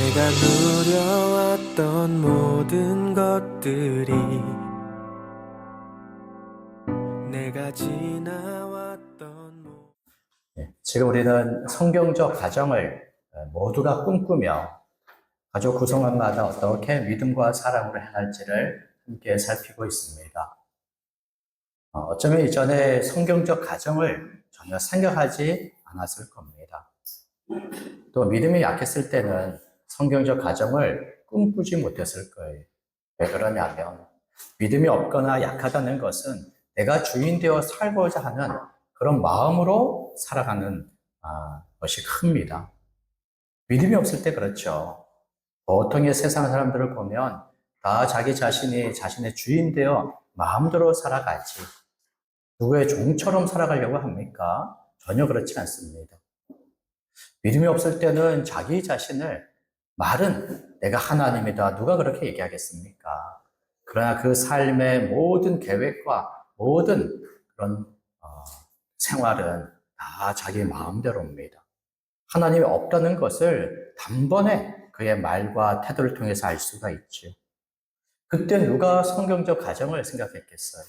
내가 누려왔던 모든 것들이 내가 지나왔던 지금 우리는 성경적 가정을 모두가 꿈꾸며 가족 구성원마다 어떻게 믿음과 사랑으로 행할지를 함께 살피고 있습니다. 어쩌면 이전에 성경적 가정을 전혀 생각하지 않았을 겁니다. 또 믿음이 약했을 때는 성경적 가정을 꿈꾸지 못했을 거예요. 왜 그러냐면 믿음이 없거나 약하다는 것은 내가 주인 되어 살고자 하는 그런 마음으로 살아가는 것이 큽니다. 믿음이 없을 때 그렇죠. 보통의 세상 사람들을 보면 다 자기 자신이 자신의 주인 되어 마음대로 살아가지 누구의 종처럼 살아가려고 합니까? 전혀 그렇지 않습니다. 믿음이 없을 때는 자기 자신을 말은 내가 하나님이다. 누가 그렇게 얘기하겠습니까? 그러나 그 삶의 모든 계획과 모든 그런 생활은 다 자기 마음대로입니다. 하나님이 없다는 것을 단번에 그의 말과 태도를 통해서 알 수가 있죠. 그때 누가 성경적 가정을 생각했겠어요?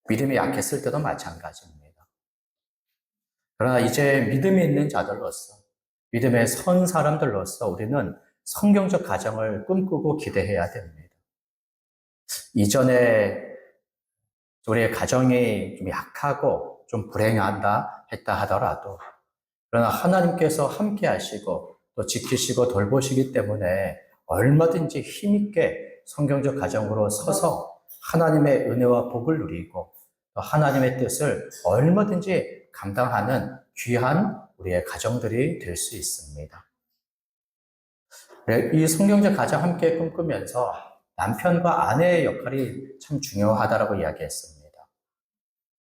믿음이 약했을 때도 마찬가지입니다. 그러나 이제 믿음이 있는 자들로서, 믿음의 선 사람들로서 우리는 성경적 가정을 꿈꾸고 기대해야 됩니다. 이전에 우리의 가정이 좀 약하고 좀 불행하다 했다 하더라도 그러나 하나님께서 함께 하시고 또 지키시고 돌보시기 때문에 얼마든지 힘있게 성경적 가정으로 서서 하나님의 은혜와 복을 누리고 또 하나님의 뜻을 얼마든지 감당하는 귀한 우리의 가정들이 될 수 있습니다. 이 성경적 가정 함께 꿈꾸면서 남편과 아내의 역할이 참 중요하다고 이야기했습니다.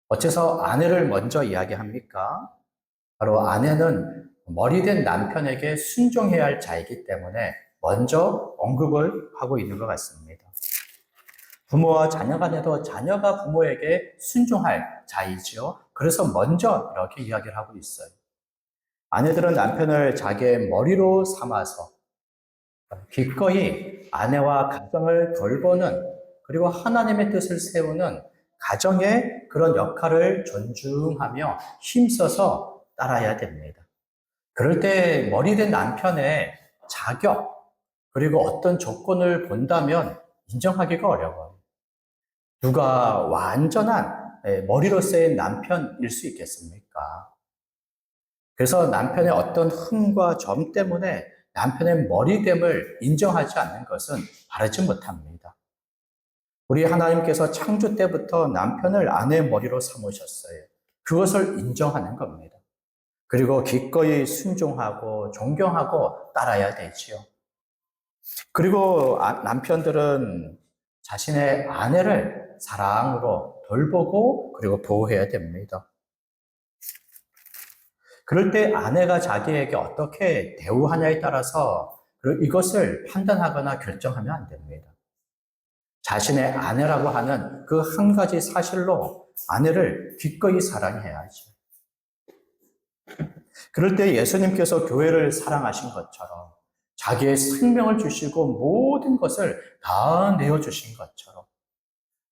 어째서 아내를 먼저 이야기합니까? 바로 아내는 머리된 남편에게 순종해야 할 자이기 때문에 먼저 언급을 하고 있는 것 같습니다. 부모와 자녀 간에도 자녀가 부모에게 순종할 자이지요. 그래서 먼저 이렇게 이야기를 하고 있어요. 아내들은 남편을 자기의 머리로 삼아서 기꺼이 아내와 가정을 돌보는 그리고 하나님의 뜻을 세우는 가정의 그런 역할을 존중하며 힘써서 따라야 됩니다. 그럴 때 머리된 남편의 자격 그리고 어떤 조건을 본다면 인정하기가 어려워요. 누가 완전한 머리로 쓰인 남편일 수 있겠습니까? 그래서 남편의 어떤 흠과 점 때문에 남편의 머리됨을 인정하지 않는 것은 바르지 못합니다. 우리 하나님께서 창조 때부터 남편을 아내의 머리로 삼으셨어요. 그것을 인정하는 겁니다. 그리고 기꺼이 순종하고 존경하고 따라야 되지요. 그리고 남편들은 자신의 아내를 사랑으로 돌보고 그리고 보호해야 됩니다. 그럴 때 아내가 자기에게 어떻게 대우하냐에 따라서 이것을 판단하거나 결정하면 안 됩니다. 자신의 아내라고 하는 그 한 가지 사실로 아내를 기꺼이 사랑해야죠. 그럴 때 예수님께서 교회를 사랑하신 것처럼 자기의 생명을 주시고 모든 것을 다 내어주신 것처럼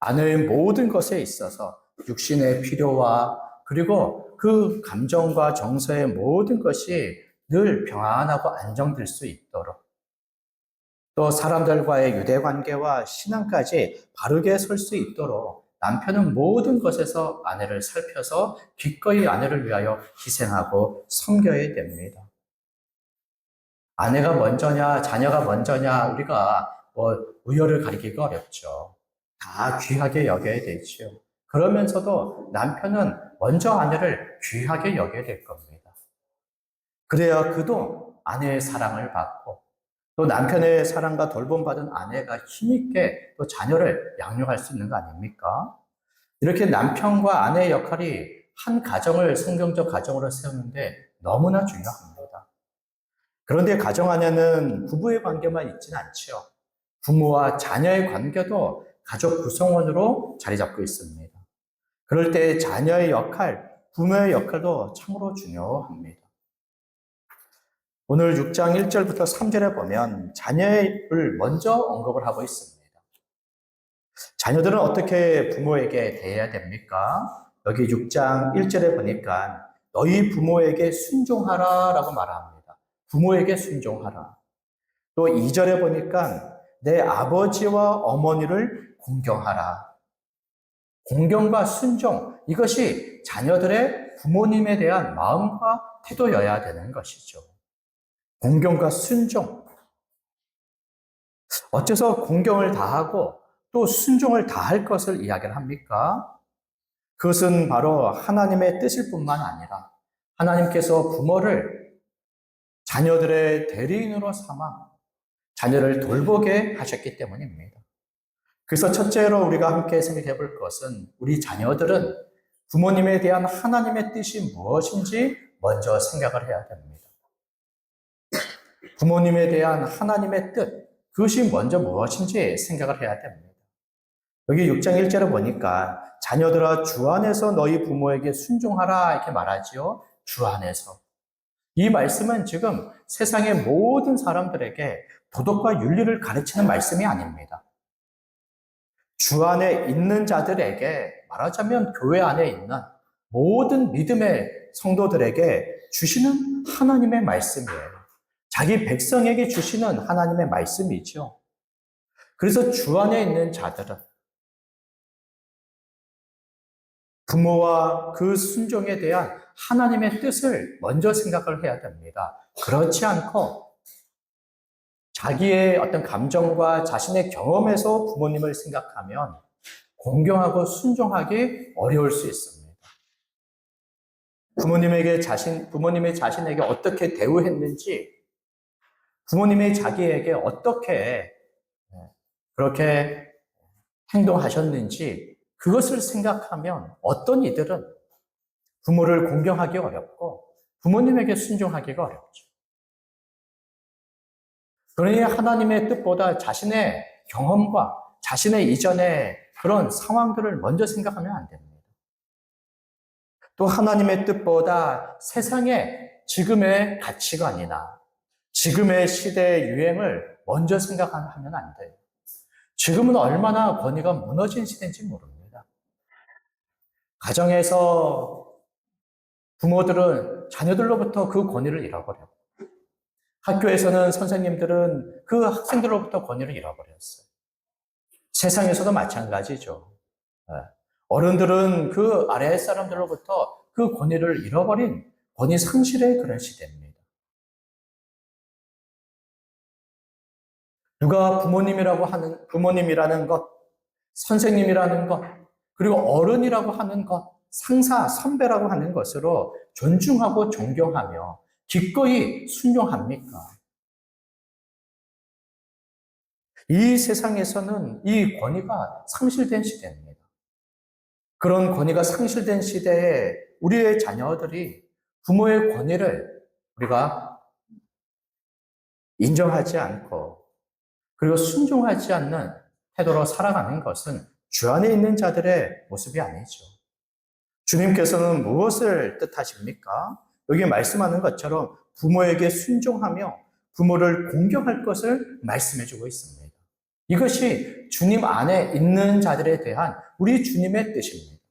아내의 모든 것에 있어서 육신의 필요와 그리고 그 감정과 정서의 모든 것이 늘 평안하고 안정될 수 있도록 또 사람들과의 유대관계와 신앙까지 바르게 설 수 있도록 남편은 모든 것에서 아내를 살펴서 기꺼이 아내를 위하여 희생하고 섬겨야 됩니다. 아내가 먼저냐, 자녀가 먼저냐, 우리가 우열을 가리기가 어렵죠. 다 귀하게 여겨야 되지요. 그러면서도 남편은 먼저 아내를 귀하게 여겨야 될 겁니다. 그래야 그도 아내의 사랑을 받고 또 남편의 사랑과 돌봄받은 아내가 힘있게 또 자녀를 양육할 수 있는 거 아닙니까? 이렇게 남편과 아내의 역할이 한 가정을 성경적 가정으로 세우는데 너무나 중요합니다. 그런데 가정 안에는 부부의 관계만 있지는 않죠. 부모와 자녀의 관계도 가족 구성원으로 자리 잡고 있습니다. 그럴 때 자녀의 역할, 부모의 역할도 참으로 중요합니다. 오늘 6장 1절부터 3절에 보면 자녀를 먼저 언급을 하고 있습니다. 자녀들은 어떻게 부모에게 대해야 됩니까? 여기 6장 1절에 보니까 너희 부모에게 순종하라 라고 말합니다. 부모에게 순종하라. 또 2절에 보니까 내 아버지와 어머니를 공경하라. 공경과 순종, 이것이 자녀들의 부모님에 대한 마음과 태도여야 되는 것이죠. 공경과 순종. 어째서 공경을 다하고 또 순종을 다할 것을 이야기를 합니까? 그것은 바로 하나님의 뜻일 뿐만 아니라 하나님께서 부모를 자녀들의 대리인으로 삼아 자녀를 돌보게 하셨기 때문입니다. 그래서 첫째로 우리가 함께 생각해 볼 것은 우리 자녀들은 부모님에 대한 하나님의 뜻이 무엇인지 먼저 생각을 해야 됩니다. 부모님에 대한 하나님의 뜻, 그것이 먼저 무엇인지 생각을 해야 됩니다. 여기 6장 1절에 보니까 자녀들아 주 안에서 너희 부모에게 순종하라 이렇게 말하지요. 주 안에서. 이 말씀은 지금 세상의 모든 사람들에게 도덕과 윤리를 가르치는 말씀이 아닙니다. 주 안에 있는 자들에게, 말하자면 교회 안에 있는 모든 믿음의 성도들에게 주시는 하나님의 말씀이에요. 자기 백성에게 주시는 하나님의 말씀이죠. 그래서 주 안에 있는 자들은 부모와 그 순종에 대한 하나님의 뜻을 먼저 생각을 해야 됩니다. 그렇지 않고 자기의 어떤 감정과 자신의 경험에서 부모님을 생각하면 공경하고 순종하기 어려울 수 있습니다. 부모님이 자신에게 어떻게 대우했는지, 부모님이 자기에게 어떻게 그렇게 행동하셨는지, 그것을 생각하면 어떤 이들은 부모를 공경하기 어렵고 부모님에게 순종하기가 어렵죠. 그러니 하나님의 뜻보다 자신의 경험과 자신의 이전의 그런 상황들을 먼저 생각하면 안 됩니다. 또 하나님의 뜻보다 세상의 지금의 가치관이나 지금의 시대의 유행을 먼저 생각하면 안 돼요. 지금은 얼마나 권위가 무너진 시대인지 모릅니다. 가정에서 부모들은 자녀들로부터 그 권위를 잃어버렸고, 학교에서는 선생님들은 그 학생들로부터 권위를 잃어버렸어요. 세상에서도 마찬가지죠. 어른들은 그 아래 사람들로부터 그 권위를 잃어버린 권위 상실의 그런 시대입니다. 누가 부모님이라는 것, 선생님이라는 것, 그리고 어른이라고 하는 것, 상사, 선배라고 하는 것으로 존중하고 존경하며 기꺼이 순종합니까? 이 세상에서는 이 권위가 상실된 시대입니다. 그런 권위가 상실된 시대에 우리의 자녀들이 부모의 권위를 우리가 인정하지 않고 그리고 순종하지 않는 태도로 살아가는 것은 주 안에 있는 자들의 모습이 아니죠. 주님께서는 무엇을 뜻하십니까? 여기 말씀하는 것처럼 부모에게 순종하며 부모를 공경할 것을 말씀해주고 있습니다. 이것이 주님 안에 있는 자들에 대한 우리 주님의 뜻입니다.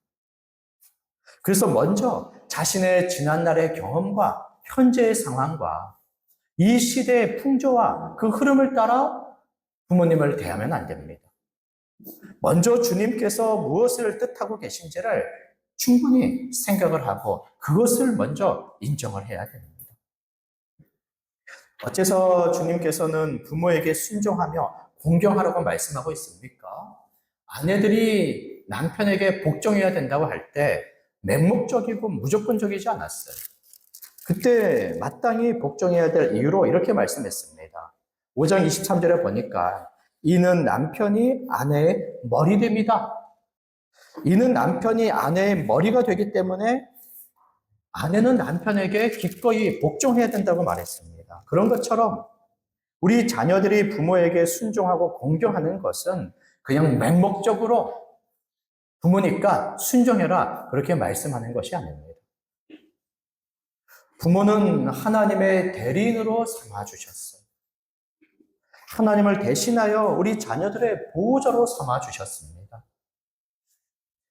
그래서 먼저 자신의 지난날의 경험과 현재의 상황과 이 시대의 풍조와 그 흐름을 따라 부모님을 대하면 안 됩니다. 먼저 주님께서 무엇을 뜻하고 계신지를 충분히 생각을 하고 그것을 먼저 인정을 해야 됩니다. 어째서 주님께서는 부모에게 순종하며 공경하라고 말씀하고 있습니까? 아내들이 남편에게 복종해야 된다고 할 때 맹목적이고 무조건적이지 않았어요. 그때 마땅히 복종해야 될 이유로 이렇게 말씀했습니다. 5장 23절에 보니까 이는 남편이 아내의 머리됩니다. 이는 남편이 아내의 머리가 되기 때문에 아내는 남편에게 기꺼이 복종해야 된다고 말했습니다. 그런 것처럼 우리 자녀들이 부모에게 순종하고 공경하는 것은 그냥 맹목적으로 부모니까 순종해라 그렇게 말씀하는 것이 아닙니다. 부모는 하나님의 대리인으로 삼아주셨어요. 하나님을 대신하여 우리 자녀들의 보호자로 삼아주셨습니다.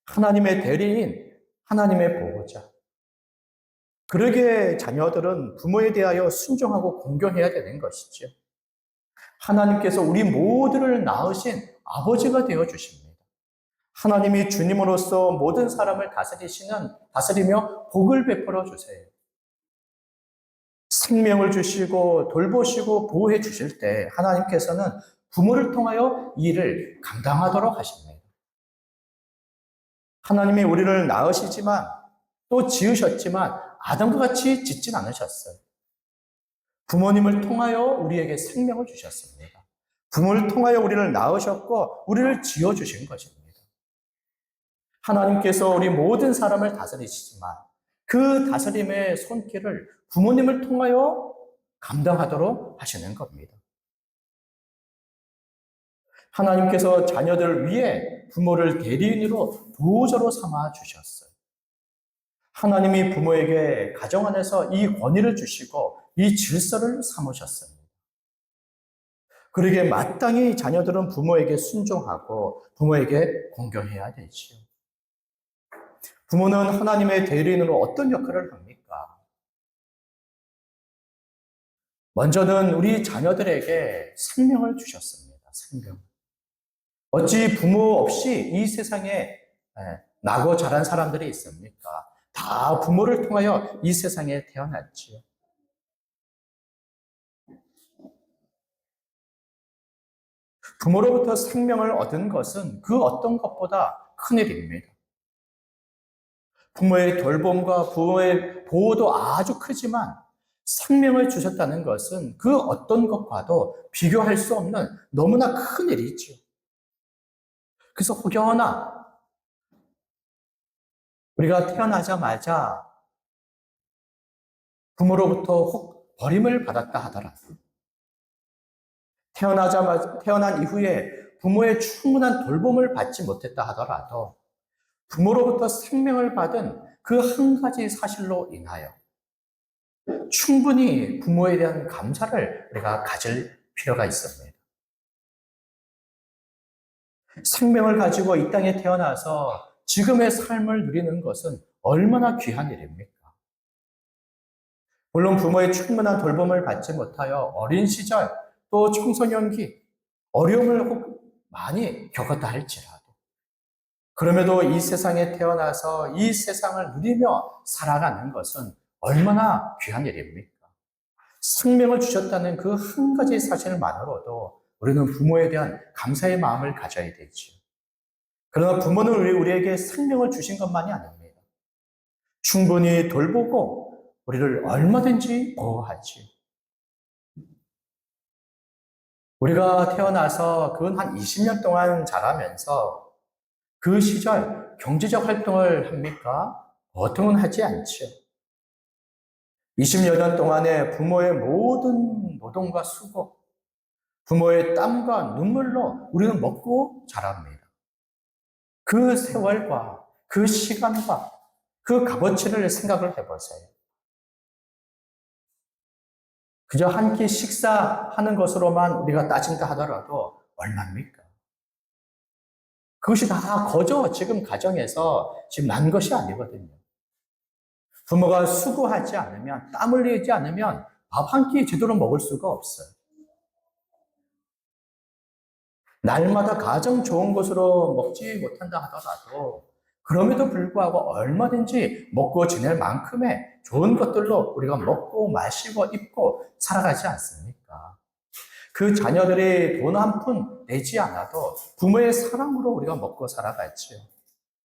하나님의 대리인, 하나님의 보호자. 그러기에 자녀들은 부모에 대하여 순종하고 공경해야 되는 것이죠. 하나님께서 우리 모두를 낳으신 아버지가 되어 주십니다. 하나님이 주님으로서 모든 사람을 다스리며 복을 베풀어 주세요. 생명을 주시고 돌보시고 보호해 주실 때 하나님께서는 부모를 통하여 이 일을 감당하도록 하십니다. 하나님이 우리를 낳으시지만 또 지으셨지만 아담과 같이 짓진 않으셨어요. 부모님을 통하여 우리에게 생명을 주셨습니다. 부모를 통하여 우리를 낳으셨고 우리를 지어주신 것입니다. 하나님께서 우리 모든 사람을 다스리시지만 그 다스림의 손길을 부모님을 통하여 감당하도록 하시는 겁니다. 하나님께서 자녀들을 위해 부모를 대리인으로 보호자로 삼아 주셨어요. 하나님이 부모에게 가정 안에서 이 권위를 주시고 이 질서를 삼으셨습니다. 그러기에 마땅히 자녀들은 부모에게 순종하고 부모에게 공경해야 되지요. 부모는 하나님의 대리인으로 어떤 역할을 합니까? 먼저는 우리 자녀들에게 생명을 주셨습니다. 생명. 어찌 부모 없이 이 세상에 나고 자란 사람들이 있습니까? 다 부모를 통하여 이 세상에 태어났지요. 부모로부터 생명을 얻은 것은 그 어떤 것보다 큰일입니다. 부모의 돌봄과 부모의 보호도 아주 크지만 생명을 주셨다는 것은 그 어떤 것과도 비교할 수 없는 너무나 큰 일이지요. 그래서 혹여나 우리가 태어나자마자 부모로부터 혹 버림을 받았다 하더라도 태어난 이후에 부모의 충분한 돌봄을 받지 못했다 하더라도 부모로부터 생명을 받은 그 한 가지 사실로 인하여 충분히 부모에 대한 감사를 우리가 가질 필요가 있습니다. 생명을 가지고 이 땅에 태어나서 지금의 삶을 누리는 것은 얼마나 귀한 일입니까? 물론 부모의 충분한 돌봄을 받지 못하여 어린 시절 또 청소년기 어려움을 혹 많이 겪었다 할지라도 그럼에도 이 세상에 태어나서 이 세상을 누리며 살아가는 것은 얼마나 귀한 일입니까? 생명을 주셨다는 그 한 가지 사실만으로도 우리는 부모에 대한 감사의 마음을 가져야 되지요. 그러나 부모는 우리에게 생명을 주신 것만이 아닙니다. 충분히 돌보고 우리를 얼마든지 보호하지요. 우리가 태어나서 근 한 20년 동안 자라면서 그 시절 경제적 활동을 합니까? 보통은 하지 않죠. 20여 년 동안에 부모의 모든 노동과 수고, 부모의 땀과 눈물로 우리는 먹고 자랍니다. 그 세월과 그 시간과 그 값어치를 생각을 해보세요. 그저 한 끼 식사하는 것으로만 우리가 따진다 하더라도 얼마입니까? 그것이 다 거저 지금 가정에서 지금 난 것이 아니거든요. 부모가 수고하지 않으면, 땀 흘리지 않으면 밥 한 끼 제대로 먹을 수가 없어요. 날마다 가장 좋은 것으로 먹지 못한다 하더라도 그럼에도 불구하고 얼마든지 먹고 지낼 만큼의 좋은 것들로 우리가 먹고 마시고 입고 살아가지 않습니까? 그 자녀들이 돈 한 푼 내지 않아도 부모의 사랑으로 우리가 먹고 살아가지요.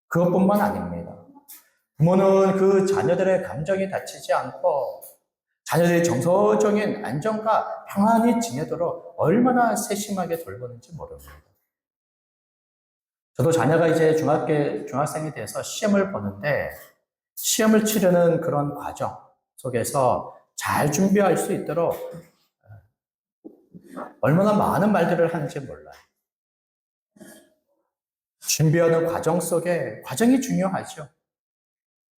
그것뿐만 아닙니다. 부모는 그 자녀들의 감정이 다치지 않고 자녀들의 정서적인 안정과 평안히 지내도록 얼마나 세심하게 돌보는지 모릅니다. 저도 자녀가 이제 중학생이 돼서 시험을 보는데 시험을 치르는 그런 과정 속에서 잘 준비할 수 있도록 얼마나 많은 말들을 하는지 몰라요. 준비하는 과정 속에 과정이 중요하죠.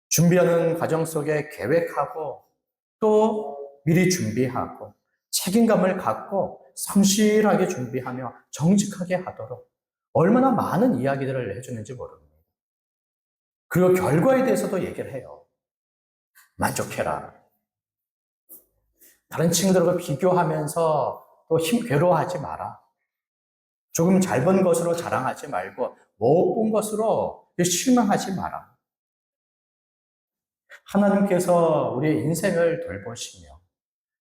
준비하는 과정 속에 계획하고 또 미리 준비하고 책임감을 갖고 성실하게 준비하며 정직하게 하도록 얼마나 많은 이야기들을 해주는지 모릅니다. 그리고 결과에 대해서도 얘기를 해요. 만족해라. 다른 친구들과 비교하면서 또 괴로워하지 마라. 조금 잘 본 것으로 자랑하지 말고 못 본 것으로 실망하지 마라. 하나님께서 우리의 인생을 돌보시며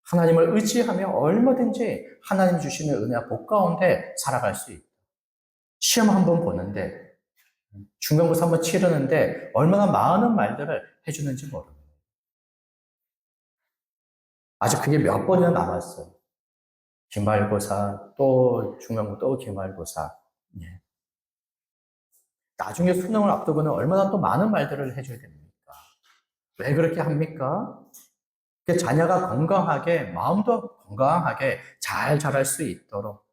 하나님을 의지하며 얼마든지 하나님 주시는 은혜와 복 가운데 살아갈 수 있다. 시험 한번 보는데 중간고사 한번 치르는데 얼마나 많은 말들을 해주는지 모릅니다. 아직 그게 몇 번이나 남았어요. 기말고사, 또 중간고사, 또 기말고사. 예. 나중에 수능을 앞두고는 얼마나 또 많은 말들을 해줘야 됩니까? 왜 그렇게 합니까? 자녀가 건강하게, 마음도 건강하게 잘 자랄 수 있도록,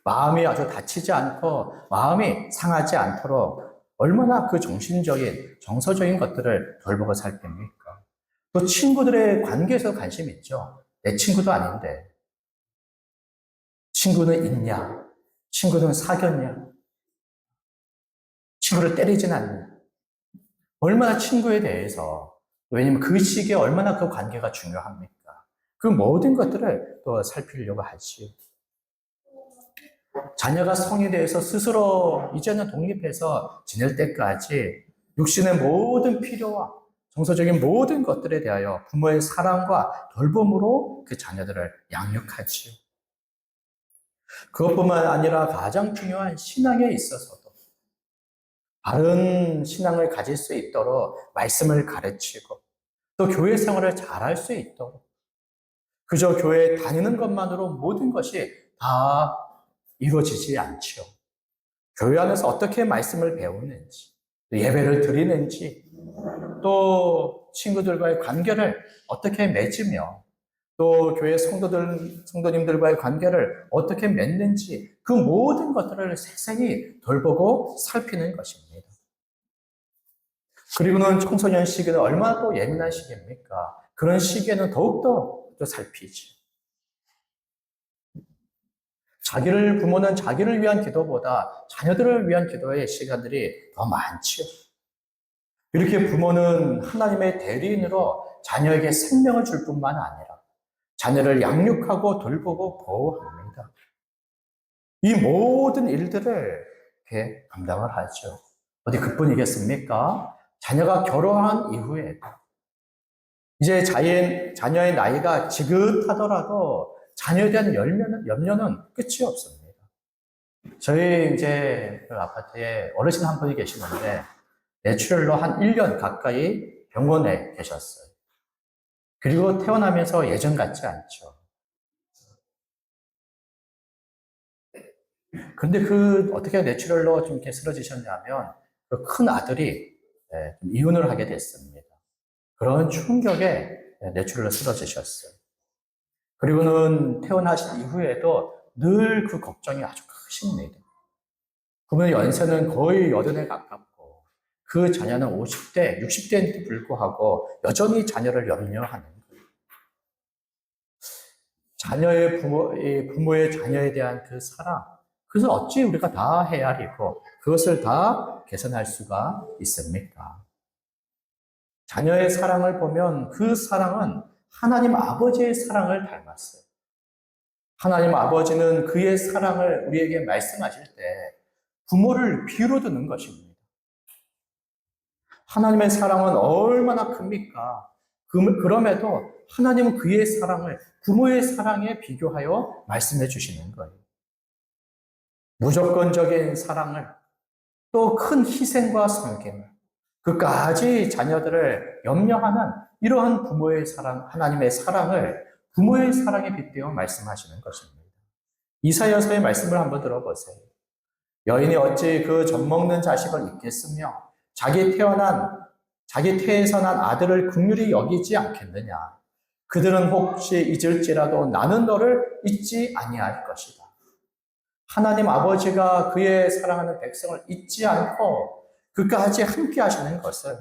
마음이 아주 다치지 않고, 마음이 상하지 않도록, 얼마나 그 정신적인, 정서적인 것들을 돌보고 살핍니까? 또 친구들의 관계에서 관심 있죠. 내 친구도 아닌데, 친구는 있냐? 친구는 사귀었냐? 친구를 때리진 않냐? 얼마나 친구에 대해서, 왜냐면 그 시기에 얼마나 그 관계가 중요합니까? 그 모든 것들을 또 살피려고 하지요. 자녀가 성에 대해서 스스로 이제는 독립해서 지낼 때까지 육신의 모든 필요와 정서적인 모든 것들에 대하여 부모의 사랑과 돌봄으로 그 자녀들을 양육하지요. 그것뿐만 아니라 가장 중요한 신앙에 있어서도 바른 신앙을 가질 수 있도록 말씀을 가르치고 또 교회 생활을 잘할 수 있도록 그저 교회에 다니는 것만으로 모든 것이 다 이루어지지 않죠. 교회 안에서 어떻게 말씀을 배우는지, 예배를 드리는지, 또 친구들과의 관계를 어떻게 맺으며 또 교회 성도님들과의 관계를 어떻게 맺는지 그 모든 것들을 세상히 돌보고 살피는 것입니다. 그리고는 청소년 시기는 얼마나 또 예민한 시기입니까? 그런 시기에는 더욱더 또 살피지. 부모는 자기를 위한 기도보다 자녀들을 위한 기도의 시간들이 더 많지요. 이렇게 부모는 하나님의 대리인으로 자녀에게 생명을 줄 뿐만 아니라 자녀를 양육하고 돌보고 보호합니다. 이 모든 일들을 이렇게 감당을 하죠. 어디 그뿐이겠습니까? 자녀가 결혼한 이후에 이제 자녀의 나이가 지긋하더라도 자녀에 대한 염려는 끝이 없습니다. 저희 이제 그 아파트에 어르신 한 분이 계시는데 뇌출혈로 한 1년 가까이 병원에 계셨어요. 그리고 태어나면서 예전 같지 않죠. 근데 어떻게 뇌출혈로 좀 이렇게 쓰러지셨냐면 그 큰 아들이 좀 이혼을 하게 됐습니다. 그런 충격에 뇌출혈로 쓰러지셨어요. 그리고는 태어나신 이후에도 늘 그 걱정이 아주 크십니다. 그분의 연세는 거의 80에 가깝고 그 자녀는 50대, 60대인데도 불구하고 여전히 자녀를 염려하는 거예요. 부모의 자녀에 대한 그 사랑, 그것을 어찌 우리가 다 헤아리고 그것을 다 개선할 수가 있습니까? 자녀의 사랑을 보면 그 사랑은 하나님 아버지의 사랑을 닮았어요. 하나님 아버지는 그의 사랑을 우리에게 말씀하실 때 부모를 비유로 드는 것입니다. 하나님의 사랑은 얼마나 큽니까? 그럼에도 하나님은 그의 사랑을 부모의 사랑에 비교하여 말씀해 주시는 거예요. 무조건적인 사랑을 또 큰 희생과 섬김을 그까지 자녀들을 염려하는 이러한 부모의 사랑, 하나님의 사랑을 부모의 사랑에 빗대어 말씀하시는 것입니다. 이사야서의 말씀을 한번 들어보세요. 여인이 어찌 그 젖먹는 자식을 잊겠으며 자기 태에서 난 아들을 긍휼히 여기지 않겠느냐. 그들은 혹시 잊을지라도 나는 너를 잊지 아니할 것이다. 하나님 아버지가 그의 사랑하는 백성을 잊지 않고 그까지 함께 하시는 것을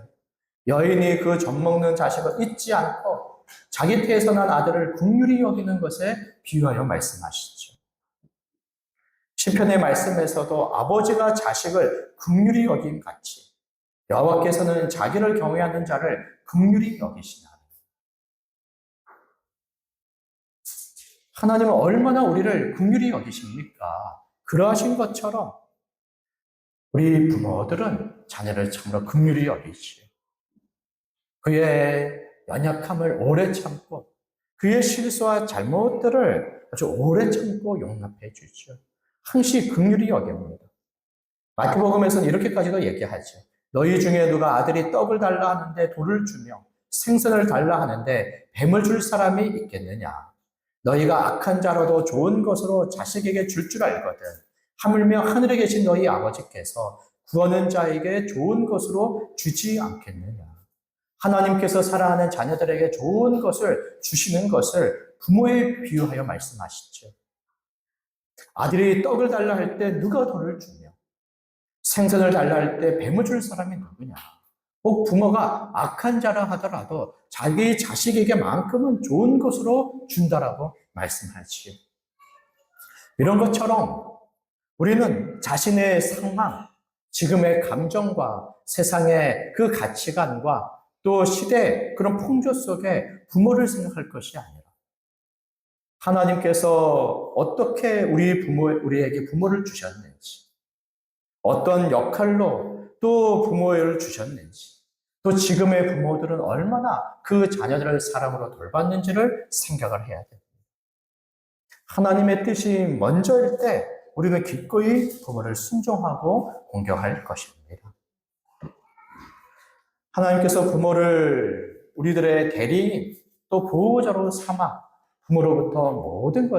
여인이 그 젖먹는 자식을 잊지 않고 자기 태에서 난 아들을 긍휼히 여기는 것에 비유하여 말씀하시죠. 시편의 말씀에서도 아버지가 자식을 긍휼히 여김 같이 여호와께서는 자기를 경외하는 자를 긍휼히 여기시나. 하나님은 얼마나 우리를 긍휼히 여기십니까? 그러하신 것처럼 우리 부모들은 자녀를 참으로 긍휼히 여기시오. 그의 연약함을 오래 참고 그의 실수와 잘못들을 아주 오래 참고 용납해 주죠. 항시 긍휼히 여깁니다. 마태복음에서는 이렇게까지도 얘기하죠. 너희 중에 누가 아들이 떡을 달라 하는데 돌을 주며 생선을 달라 하는데 뱀을 줄 사람이 있겠느냐? 너희가 악한 자라도 좋은 것으로 자식에게 줄 알거든. 하물며 하늘에 계신 너희 아버지께서 구하는 자에게 좋은 것으로 주지 않겠느냐. 하나님께서 사랑하는 자녀들에게 좋은 것을 주시는 것을 부모에 비유하여 말씀하시죠. 아들이 떡을 달라 할 때 누가 돌을 주며 생선을 달라 할 때 뱀을 줄 사람이 누구냐. 혹 부모가 악한 자라 하더라도 자기 자식에게만큼은 좋은 것으로 준다라고 말씀하지요. 이런 것처럼 우리는 자신의 상황, 지금의 감정과 세상의 그 가치관과 또 시대 그런 풍조 속에 부모를 생각할 것이 아니라 하나님께서 어떻게 우리에게 부모를 주셨는지, 어떤 역할로 또 부모를 주셨는지, 또 지금의 부모들은 얼마나 그 자녀들을 사랑으로 돌봤는지를 생각을 해야 됩니다. 하나님의 뜻이 먼저일 때 우리는 기꺼이 부모를 순종하고 공경할 것입니다. 하나님께서 부모를 우리들의 대리인 또 보호자로 삼아 부모로부터 모든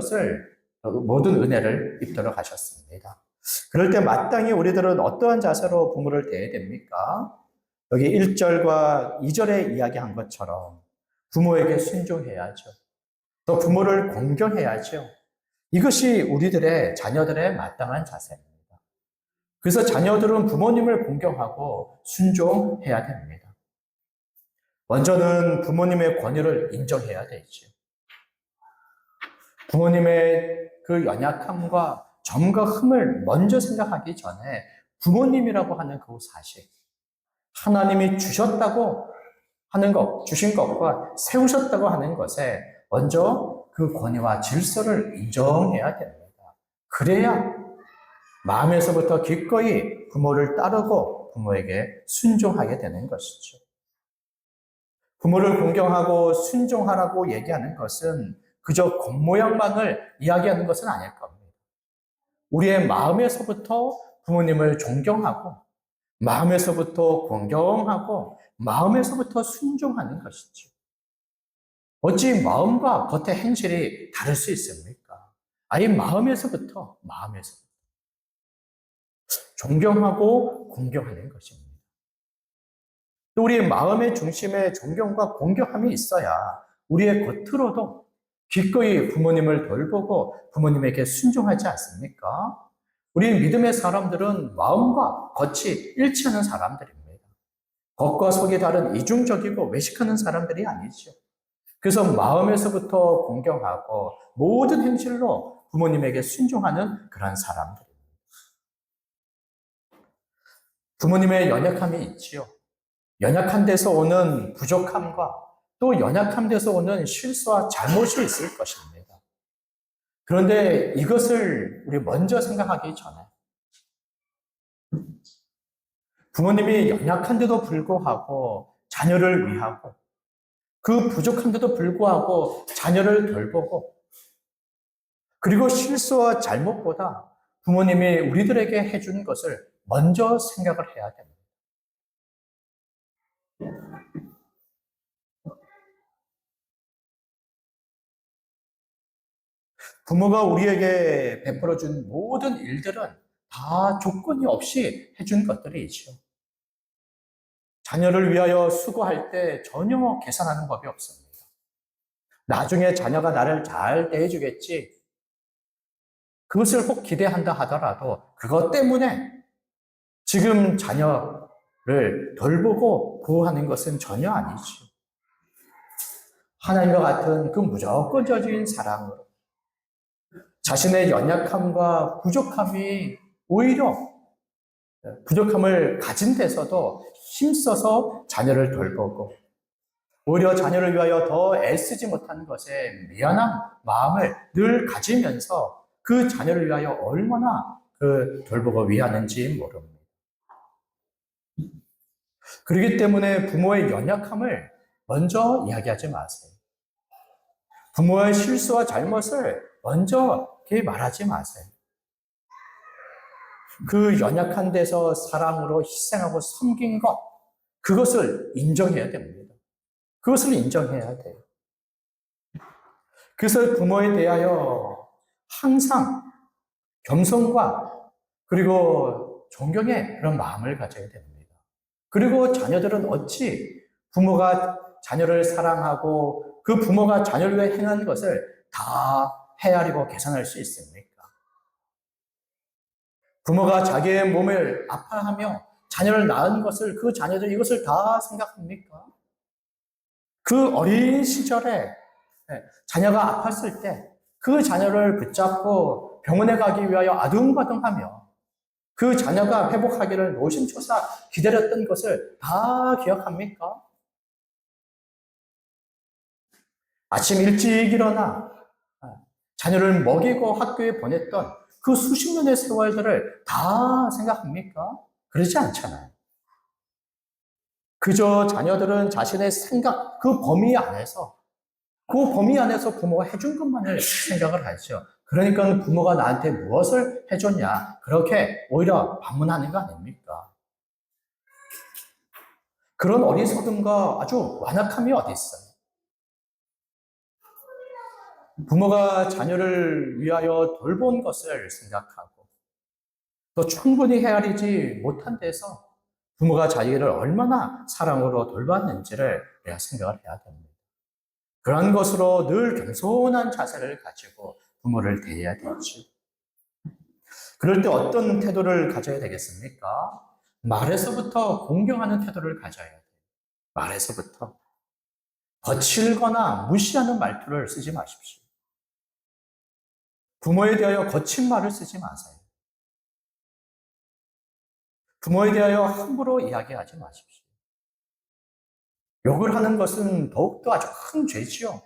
은혜를 입도록 하셨습니다. 그럴 때 마땅히 우리들은 어떠한 자세로 부모를 대해야 됩니까? 여기 1절과 2절에 이야기한 것처럼 부모에게 순종해야죠. 또 부모를 공경해야죠. 이것이 우리들의 자녀들의 마땅한 자세입니다. 그래서 자녀들은 부모님을 공경하고 순종해야 됩니다. 먼저는 부모님의 권위를 인정해야 되죠. 부모님의 그 연약함과 점과 흠을 먼저 생각하기 전에 부모님이라고 하는 그 사실, 하나님이 주셨다고 하는 것, 주신 것과 세우셨다고 하는 것에 먼저 그 권위와 질서를 인정해야 됩니다. 그래야 마음에서부터 기꺼이 부모를 따르고 부모에게 순종하게 되는 것이죠. 부모를 공경하고 순종하라고 얘기하는 것은 그저 겉모양만을 이야기하는 것은 아닐 겁니다. 우리의 마음에서부터 부모님을 존경하고 마음에서부터 공경하고 마음에서부터 순종하는 것이죠. 어찌 마음과 겉의 행실이 다를 수 있습니까? 아예 마음에서부터 존경하고 공경하는 것입니다. 또 우리의 마음의 중심에 존경과 공경함이 있어야 우리의 겉으로도 기꺼이 부모님을 돌보고 부모님에게 순종하지 않습니까? 우리 믿음의 사람들은 마음과 겉이 일치하는 사람들입니다. 겉과 속이 다른 이중적이고 외식하는 사람들이 아니죠. 그래서 마음에서부터 공경하고 모든 행실로 부모님에게 순종하는 그런 사람들입니다. 부모님의 연약함이 있지요. 연약한 데서 오는 부족함과 또 연약한 데서 오는 실수와 잘못이 있을 것입니다. 그런데 이것을 우리 먼저 생각하기 전에 부모님이 연약한데도 불구하고 자녀를 위하고 그 부족한데도 불구하고 자녀를 돌보고 그리고 실수와 잘못보다 부모님이 우리들에게 해준 것을 먼저 생각을 해야 됩니다. 부모가 우리에게 베풀어준 모든 일들은 다 조건이 없이 해준 것들이죠. 자녀를 위하여 수고할 때 전혀 계산하는 법이 없습니다. 나중에 자녀가 나를 잘 대해주겠지. 그것을 혹 기대한다 하더라도 그것 때문에 지금 자녀를 돌보고 보호하는 것은 전혀 아니죠. 하나님과 같은 그 무조건적인 사랑으로 자신의 연약함과 부족함이 오히려 부족함을 가진 데서도 힘써서 자녀를 돌보고 오히려 자녀를 위하여 더 애쓰지 못한 것에 미안한 마음을 늘 가지면서 그 자녀를 위하여 얼마나 그 돌보고 위하는지 모릅니다. 그렇기 때문에 부모의 연약함을 먼저 이야기하지 마세요. 부모의 실수와 잘못을 먼저 이렇게 말하지 마세요. 그 연약한 데서 사랑으로 희생하고 섬긴 것, 그것을 인정해야 됩니다. 그것을 인정해야 돼요. 그래서 부모에 대하여 항상 겸손과 그리고 존경의 그런 마음을 가져야 됩니다. 그리고 자녀들은 어찌 부모가 자녀를 사랑하고 그 부모가 자녀를 위해 행한 것을 다 헤아리고 계산할 수 있습니까? 부모가 자기의 몸을 아파하며 자녀를 낳은 것을 그 자녀들이 이것을 다 생각합니까? 그 어린 시절에 자녀가 아팠을 때 그 자녀를 붙잡고 병원에 가기 위하여 아둥바둥하며 그 자녀가 회복하기를 노심초사 기다렸던 것을 다 기억합니까? 아침 일찍 일어나 자녀를 먹이고 학교에 보냈던 그 수십 년의 세월들을 다 생각합니까? 그러지 않잖아요. 그저 자녀들은 자신의 생각, 그 범위 안에서 부모가 해준 것만을 생각을 하죠. 그러니까 부모가 나한테 무엇을 해줬냐, 그렇게 오히려 반문하는 거 아닙니까? 그런 어리석음과 아주 완악함이 어디 있어요? 부모가 자녀를 위하여 돌본 것을 생각하고 또 충분히 헤아리지 못한 데서 부모가 자기를 얼마나 사랑으로 돌봤는지를 우리가 생각을 해야 됩니다. 그런 것으로 늘 겸손한 자세를 가지고 부모를 대해야 되죠. 그럴 때 어떤 태도를 가져야 되겠습니까? 말에서부터 공경하는 태도를 가져야 돼요. 말에서부터. 거칠거나 무시하는 말투를 쓰지 마십시오. 부모에 대하여 거친 말을 쓰지 마세요. 부모에 대하여 함부로 이야기하지 마십시오. 욕을 하는 것은 더욱더 아주 큰 죄지요.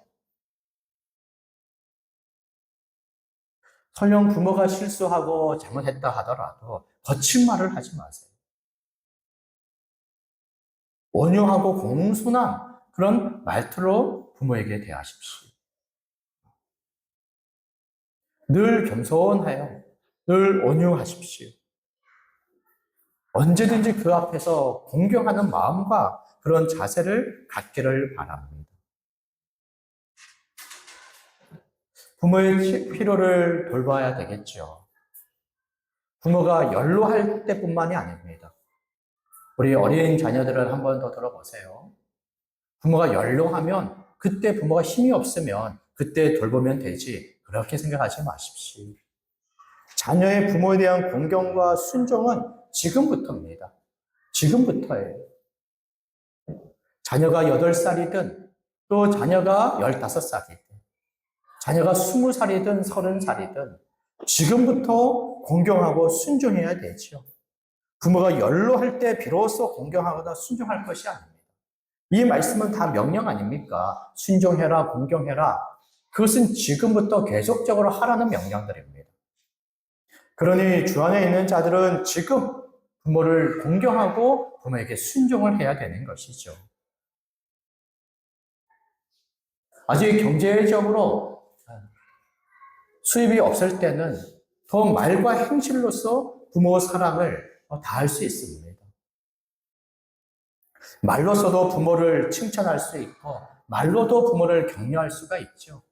설령 부모가 실수하고 잘못했다 하더라도 거친 말을 하지 마세요. 온유하고 공손한 그런 말투로 부모에게 대하십시오. 늘 겸손하여 늘 온유하십시오. 언제든지 그 앞에서 공경하는 마음과 그런 자세를 갖기를 바랍니다. 부모의 필요를 돌봐야 되겠죠. 부모가 연로할 때뿐만이 아닙니다. 우리 어린 자녀들은 한 번 더 들어보세요. 부모가 연로하면 그때 부모가 힘이 없으면 그때 돌보면 되지. 그렇게 생각하지 마십시오. 자녀의 부모에 대한 공경과 순종은 지금부터입니다. 지금부터예요. 자녀가 8살이든 또 자녀가 15살이든 자녀가 20살이든 30살이든 지금부터 공경하고 순종해야 되죠. 부모가 연로할 때 비로소 공경하거나 순종할 것이 아닙니다. 이 말씀은 다 명령 아닙니까? 순종해라, 공경해라. 그것은 지금부터 계속적으로 하라는 명령들입니다. 그러니 주 안에 있는 자들은 지금 부모를 공경하고 부모에게 순종을 해야 되는 것이죠. 아직 경제적으로 수입이 없을 때는 더 말과 행실로서 부모 사랑을 다할 수 있습니다. 말로서도 부모를 칭찬할 수 있고 말로도 부모를 격려할 수가 있죠.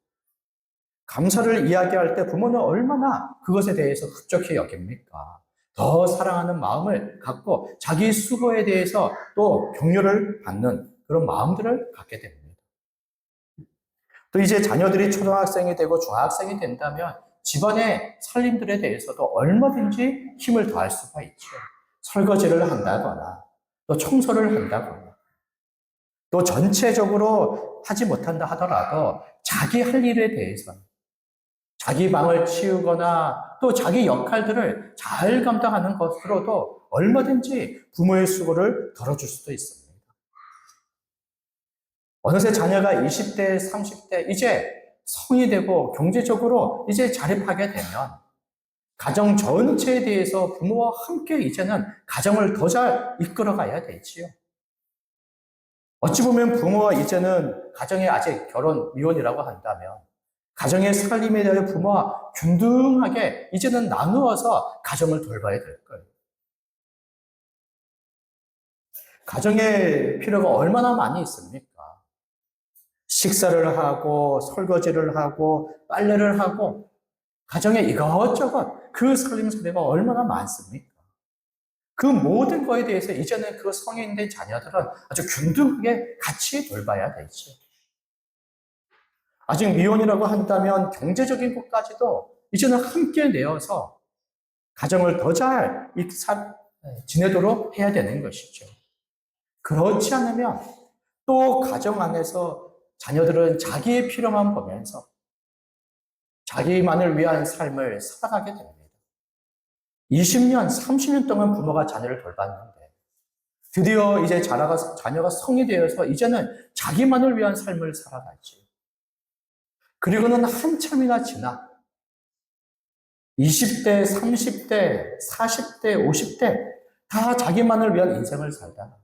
감사를 이야기할 때 부모는 얼마나 그것에 대해서 흡족히 여깁니까? 더 사랑하는 마음을 갖고 자기 수고에 대해서 또 격려를 받는 그런 마음들을 갖게 됩니다. 또 이제 자녀들이 초등학생이 되고 중학생이 된다면 집안의 살림들에 대해서도 얼마든지 힘을 더할 수가 있죠. 설거지를 한다거나 또 청소를 한다거나 또 전체적으로 하지 못한다 하더라도 자기 할 일에 대해서는 자기 방을 치우거나 또 자기 역할들을 잘 감당하는 것으로도 얼마든지 부모의 수고를 덜어줄 수도 있습니다. 어느새 자녀가 20대, 30대, 이제 성이 되고 경제적으로 이제 자립하게 되면 가정 전체에 대해서 부모와 함께 이제는 가정을 더 잘 이끌어 가야 되지요. 어찌 보면 부모와 이제는 가정에 아직 결혼 미혼이라고 한다면 가정의 살림에 대하여 부모와 균등하게 이제는 나누어서 가정을 돌봐야 될 거예요. 가정의 필요가 얼마나 많이 있습니까? 식사를 하고 설거지를 하고 빨래를 하고 가정에 이것저것 그 살림살이가 얼마나 많습니까? 그 모든 거에 대해서 이제는 그 성인된 자녀들은 아주 균등하게 같이 돌봐야 되죠. 아직 미혼이라고 한다면 경제적인 것까지도 이제는 함께 내어서 가정을 더 잘 지내도록 해야 되는 것이죠. 그렇지 않으면 또 가정 안에서 자녀들은 자기의 필요만 보면서 자기만을 위한 삶을 살아가게 됩니다. 20년, 30년 동안 부모가 자녀를 돌봤는데 드디어 이제 자녀가 성이 되어서 이제는 자기만을 위한 삶을 살아가지. 그리고는 한참이나 지나 20대, 30대, 40대, 50대 다 자기만을 위한 인생을 살다가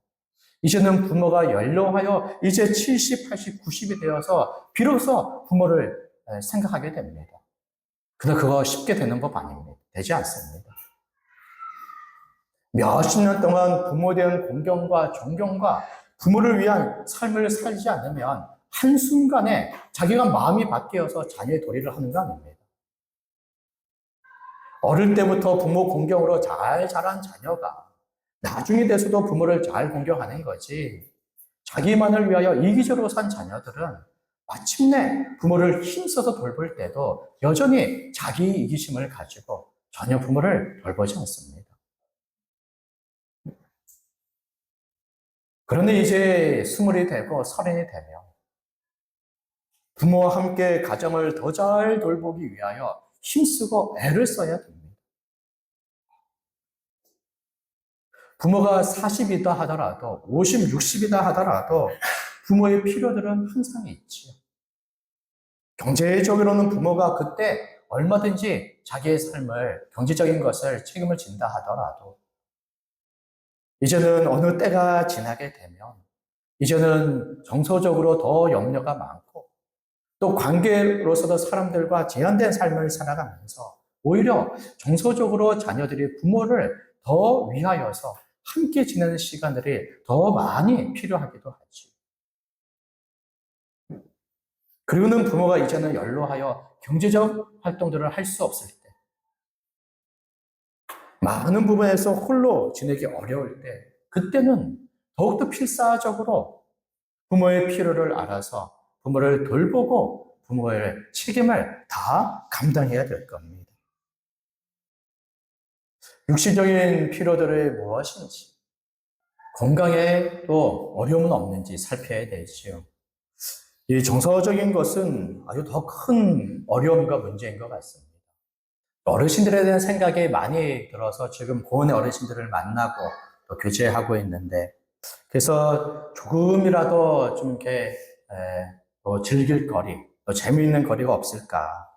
이제는 부모가 연로하여 이제 70, 80, 90이 되어서 비로소 부모를 생각하게 됩니다. 그러나 그거 쉽게 되는 법 아닙니다. 되지 않습니다. 몇십 년 동안 부모에 대한 공경과 존경과 부모를 위한 삶을 살지 않으면 한순간에 자기가 마음이 바뀌어서 자녀의 도리를 하는 거 아닙니다. 어릴 때부터 부모 공경으로 잘 자란 자녀가 나중에 돼서도 부모를 잘 공경하는 거지. 자기만을 위하여 이기적으로 산 자녀들은 마침내 부모를 힘써서 돌볼 때도 여전히 자기 이기심을 가지고 전혀 부모를 돌보지 않습니다. 그런데 이제 20이 되고 30이 되면 부모와 함께 가정을 더 잘 돌보기 위하여 힘쓰고 애를 써야 됩니다. 부모가 40이다 하더라도 50, 60이다 하더라도 부모의 필요들은 항상 있지요. 경제적으로는 부모가 그때 얼마든지 자기의 삶을 경제적인 것을 책임을 진다 하더라도 이제는 어느 때가 지나게 되면 이제는 정서적으로 더 염려가 많고 또 관계로서도 사람들과 제한된 삶을 살아가면서 오히려 정서적으로 자녀들이 부모를 더 위하여서 함께 지내는 시간들이 더 많이 필요하기도 하지. 그리고는 부모가 이제는 연로하여 경제적 활동들을 할 수 없을 때, 많은 부분에서 홀로 지내기 어려울 때, 그때는 더욱더 필사적으로 부모의 필요를 알아서 부모를 돌보고 부모의 책임을 다 감당해야 될 겁니다. 육신적인 필요들이 무엇인지, 건강에 또 어려움은 없는지 살펴야 되지요. 이 정서적인 것은 아주 더 큰 어려움과 문제인 것 같습니다. 어르신들에 대한 생각이 많이 들어서 지금 고은의 어르신들을 만나고 또 교제하고 있는데, 그래서 조금이라도 좀 이렇게 또 즐길 거리, 또 재미있는 거리가 없을까,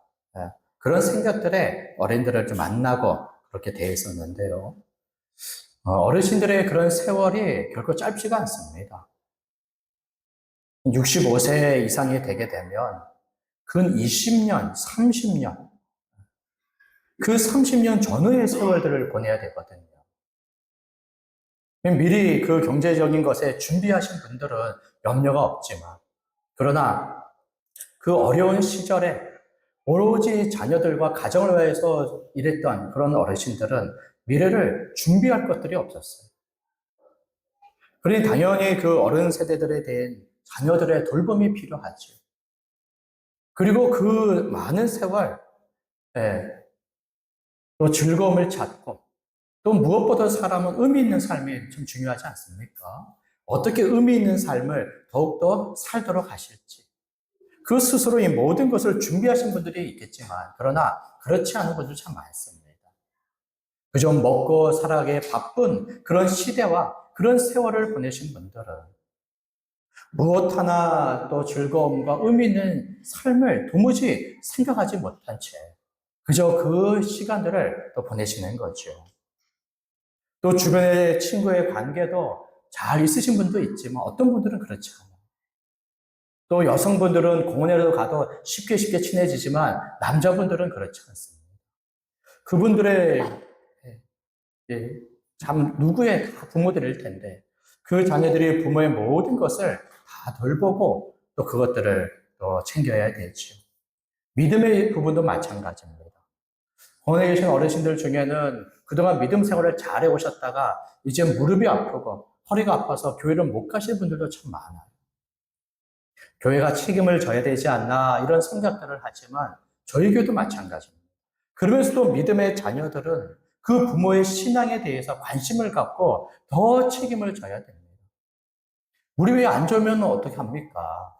그런 생각들에 어른들을 좀 만나고 그렇게 돼 있었는데요. 어르신들의 그런 세월이 결코 짧지가 않습니다. 65세 이상이 되게 되면 근 20년, 30년, 그 30년 전후의 세월들을 보내야 되거든요. 미리 그 경제적인 것에 준비하신 분들은 염려가 없지만, 그러나 그 어려운 시절에 오로지 자녀들과 가정을 위해서 일했던 그런 어르신들은 미래를 준비할 것들이 없었어요. 그러니 당연히 그 어른 세대들에 대한 자녀들의 돌봄이 필요하죠. 그리고 그 많은 세월, 또 즐거움을 찾고, 또 무엇보다 사람은 의미 있는 삶이 좀 중요하지 않습니까? 어떻게 의미 있는 삶을 더욱더 살도록 하실지. 그 스스로 이 모든 것을 준비하신 분들이 있겠지만, 그러나 그렇지 않은 분들 참 많습니다. 그저 먹고 살아가기에 바쁜 그런 시대와 그런 세월을 보내신 분들은 무엇 하나 또 즐거움과 의미 있는 삶을 도무지 생각하지 못한 채 그저 그 시간들을 또 보내시는 거죠. 또 주변의 친구의 관계도 잘 있으신 분도 있지만 어떤 분들은 그렇지 않아요. 또 여성분들은 공원에도 가도 쉽게 친해지지만 남자분들은 그렇지 않습니다. 그분들의 참 누구의 다 부모들일 텐데 그 자녀들이 부모의 모든 것을 다 돌보고 또 그것들을 또 챙겨야 되죠. 믿음의 부분도 마찬가지입니다. 공원에 계신 어르신들 중에는 그동안 믿음 생활을 잘 해오셨다가 이제 무릎이 아프고 허리가 아파서 교회를 못 가실 분들도 참 많아요. 교회가 책임을 져야 되지 않나 이런 생각들을 하지만 저희 교회도 마찬가지입니다. 그러면서도 믿음의 자녀들은 그 부모의 신앙에 대해서 관심을 갖고 더 책임을 져야 됩니다. 무릎이 안 좋으면 어떻게 합니까?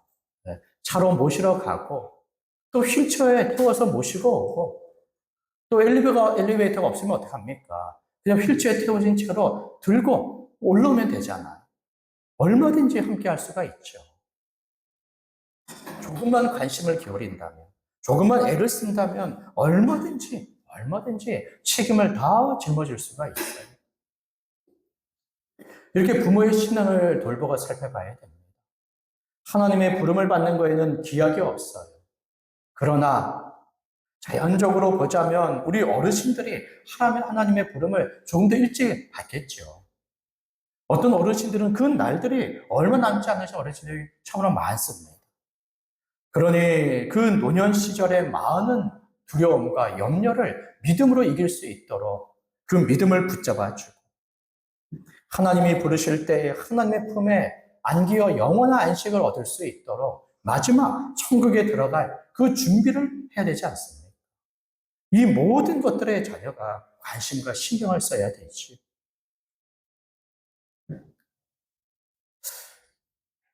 차로 모시러 가고 또 휠체어에 태워서 모시고 오고 또 엘리베이터가 없으면 어떡합니까? 그냥 휠체어에 태워진 채로 들고 올라오면 되잖아요. 얼마든지 함께 할 수가 있죠. 조금만 관심을 기울인다면, 조금만 애를 쓴다면 얼마든지 책임을 다 짊어질 수가 있어요. 이렇게 부모의 신앙을 돌보고 살펴봐야 됩니다. 하나님의 부름을 받는 거에는 기약이 없어요. 그러나 자연적으로 보자면 우리 어르신들이 하나님의 부름을 조금 더 일찍 받겠죠. 어떤 어르신들은 그 날들이 얼마 남지 않으신 어르신들이 참으로 많습니다. 그러니 그 노년 시절의 많은 두려움과 염려를 믿음으로 이길 수 있도록 그 믿음을 붙잡아주고 하나님이 부르실 때 하나님의 품에 안기어 영원한 안식을 얻을 수 있도록 마지막 천국에 들어갈 그 준비를 해야 되지 않습니까? 이 모든 것들에 자녀가 관심과 신경을 써야 되지.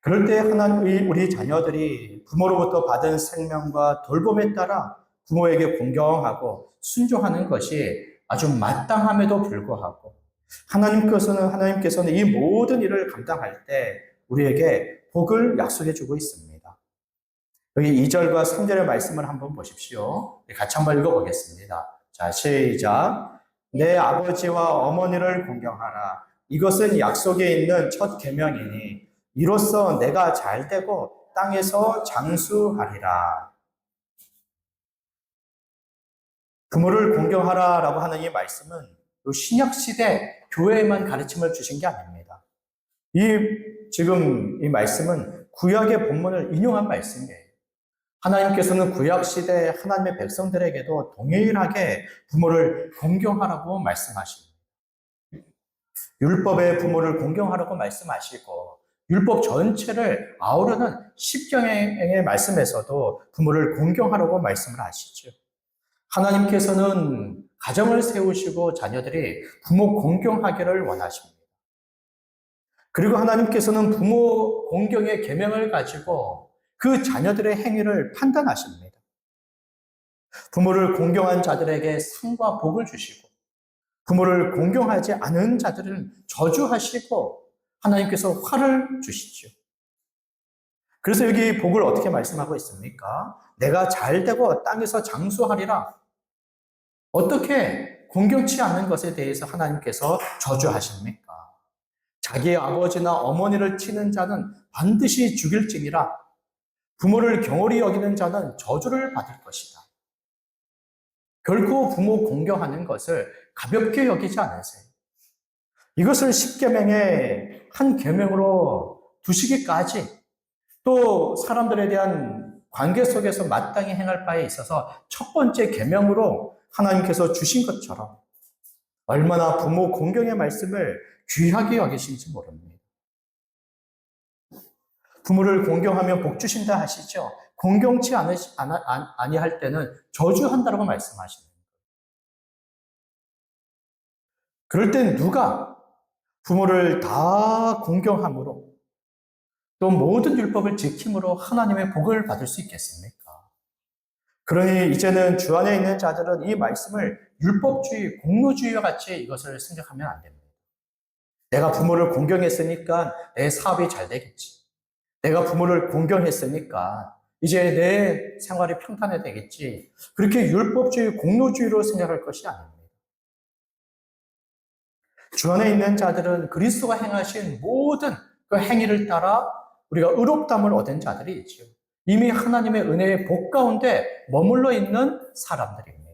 그럴 때 우리 자녀들이 부모로부터 받은 생명과 돌봄에 따라 부모에게 공경하고 순종하는 것이 아주 마땅함에도 불구하고 하나님께서는 이 모든 일을 감당할 때 우리에게 복을 약속해 주고 있습니다. 여기 2절과 3절의 말씀을 한번 보십시오. 같이 한번 읽어보겠습니다. 자, 시작. 내 아버지와 어머니를 공경하라. 이것은 약속에 있는 첫 계명이니 이로써 내가 잘되고 땅에서 장수하리라. 부모를 공경하라라고 하는 이 말씀은 신약시대 교회에만 가르침을 주신 게 아닙니다. 지금 이 말씀은 구약의 본문을 인용한 말씀이에요. 하나님께서는 구약시대 하나님의 백성들에게도 동일하게 부모를 공경하라고 말씀하십니다. 율법의 부모를 공경하라고 말씀하시고 율법 전체를 아우르는 십경의 말씀에서도 부모를 공경하라고 말씀을 하시죠. 하나님께서는 가정을 세우시고 자녀들이 부모 공경하기를 원하십니다. 그리고 하나님께서는 부모 공경의 계명을 가지고 그 자녀들의 행위를 판단하십니다. 부모를 공경한 자들에게 상과 복을 주시고 부모를 공경하지 않은 자들은 저주하시고 하나님께서 화를 주시죠. 그래서 여기 복을 어떻게 말씀하고 있습니까? 내가 잘되고 땅에서 장수하리라. 어떻게 공경치 않는 것에 대해서 하나님께서 저주하십니까? 자기의 아버지나 어머니를 치는 자는 반드시 죽일지니라. 부모를 경홀히 여기는 자는 저주를 받을 것이다. 결코 부모 공경하는 것을 가볍게 여기지 않으세요. 이것을 십계명의 한 계명으로 두시기까지 또 사람들에 대한 관계 속에서 마땅히 행할 바에 있어서 첫 번째 계명으로 하나님께서 주신 것처럼 얼마나 부모 공경의 말씀을 귀하게 여기신지 모릅니다. 부모를 공경하면 복 주신다 하시죠. 공경치 아니할 때는 저주한다고 말씀하시는 거예요. 그럴 땐 누가 부모를 다 공경함으로 또 모든 율법을 지킴으로 하나님의 복을 받을 수 있겠습니까? 그러니 이제는 주 안에 있는 자들은 이 말씀을 율법주의, 공로주의와 같이 이것을 생각하면 안 됩니다. 내가 부모를 공경했으니까 내 사업이 잘 되겠지. 내가 부모를 공경했으니까 이제 내 생활이 평탄해지겠지. 그렇게 율법주의, 공로주의로 생각할 것이 아닙니다. 주 안에 있는 자들은 그리스도가 행하신 모든 그 행위를 따라 우리가 의롭다함을 얻은 자들이 있죠. 이미 하나님의 은혜의 복 가운데 머물러 있는 사람들입니다.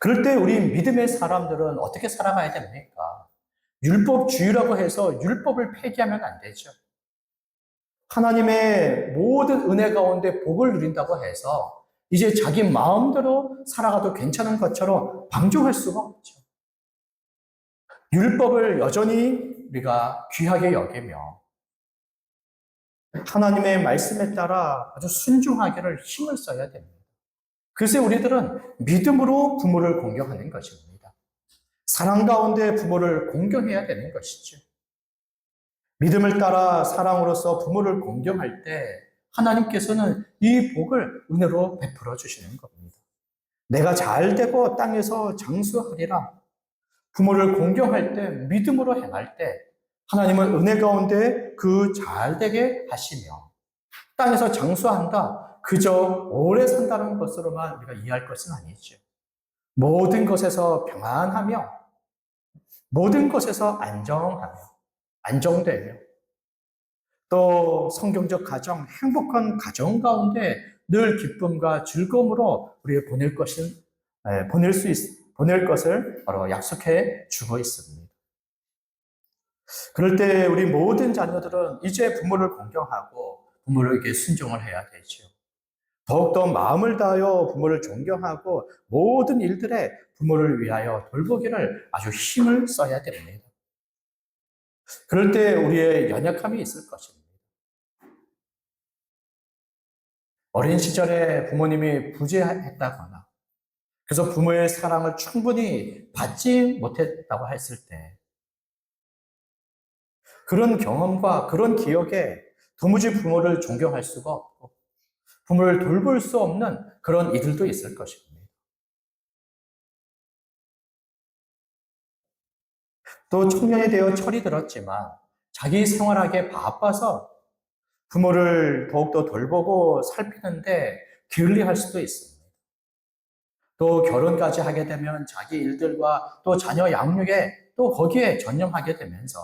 그럴 때 우리 믿음의 사람들은 어떻게 살아가야 됩니까? 율법주의라고 해서 율법을 폐기하면 안 되죠. 하나님의 모든 은혜 가운데 복을 누린다고 해서 이제 자기 마음대로 살아가도 괜찮은 것처럼 방종할 수가 없죠. 율법을 여전히 우리가 귀하게 여기며 하나님의 말씀에 따라 아주 순종하기를 힘을 써야 됩니다. 그래서 우리들은 믿음으로 부모를 공경하는 것입니다. 사랑 가운데 부모를 공경해야 되는 것이죠. 믿음을 따라 사랑으로서 부모를 공경할 때 하나님께서는 이 복을 은혜로 베풀어 주시는 겁니다. 내가 잘 되고 땅에서 장수하리라. 부모를 공경할 때, 믿음으로 행할 때 하나님은 은혜 가운데 그 잘되게 하시며 땅에서 장수한다. 그저 오래 산다는 것으로만 우리가 이해할 것은 아니죠. 모든 것에서 평안하며 모든 것에서 안정되며 또 성경적 가정, 행복한 가정 가운데 늘 기쁨과 즐거움으로 우리가 보낼 것을 바로 약속해 주고 있습니다. 그럴 때 우리 모든 자녀들은 이제 부모를 공경하고 부모에게 순종을 해야 되죠. 더욱더 마음을 다하여 부모를 존경하고 모든 일들에 부모를 위하여 돌보기를 아주 힘을 써야 됩니다. 그럴 때 우리의 연약함이 있을 것입니다. 어린 시절에 부모님이 부재했다거나 그래서 부모의 사랑을 충분히 받지 못했다고 했을 때 그런 경험과 그런 기억에 도무지 부모를 존경할 수가 없고 부모를 돌볼 수 없는 그런 이들도 있을 것입니다. 또 청년이 되어 철이 들었지만 자기 생활하기에 바빠서 부모를 더욱더 돌보고 살피는데 게을리할 수도 있습니다. 또 결혼까지 하게 되면 자기 일들과 또 자녀 양육에 또 거기에 전념하게 되면서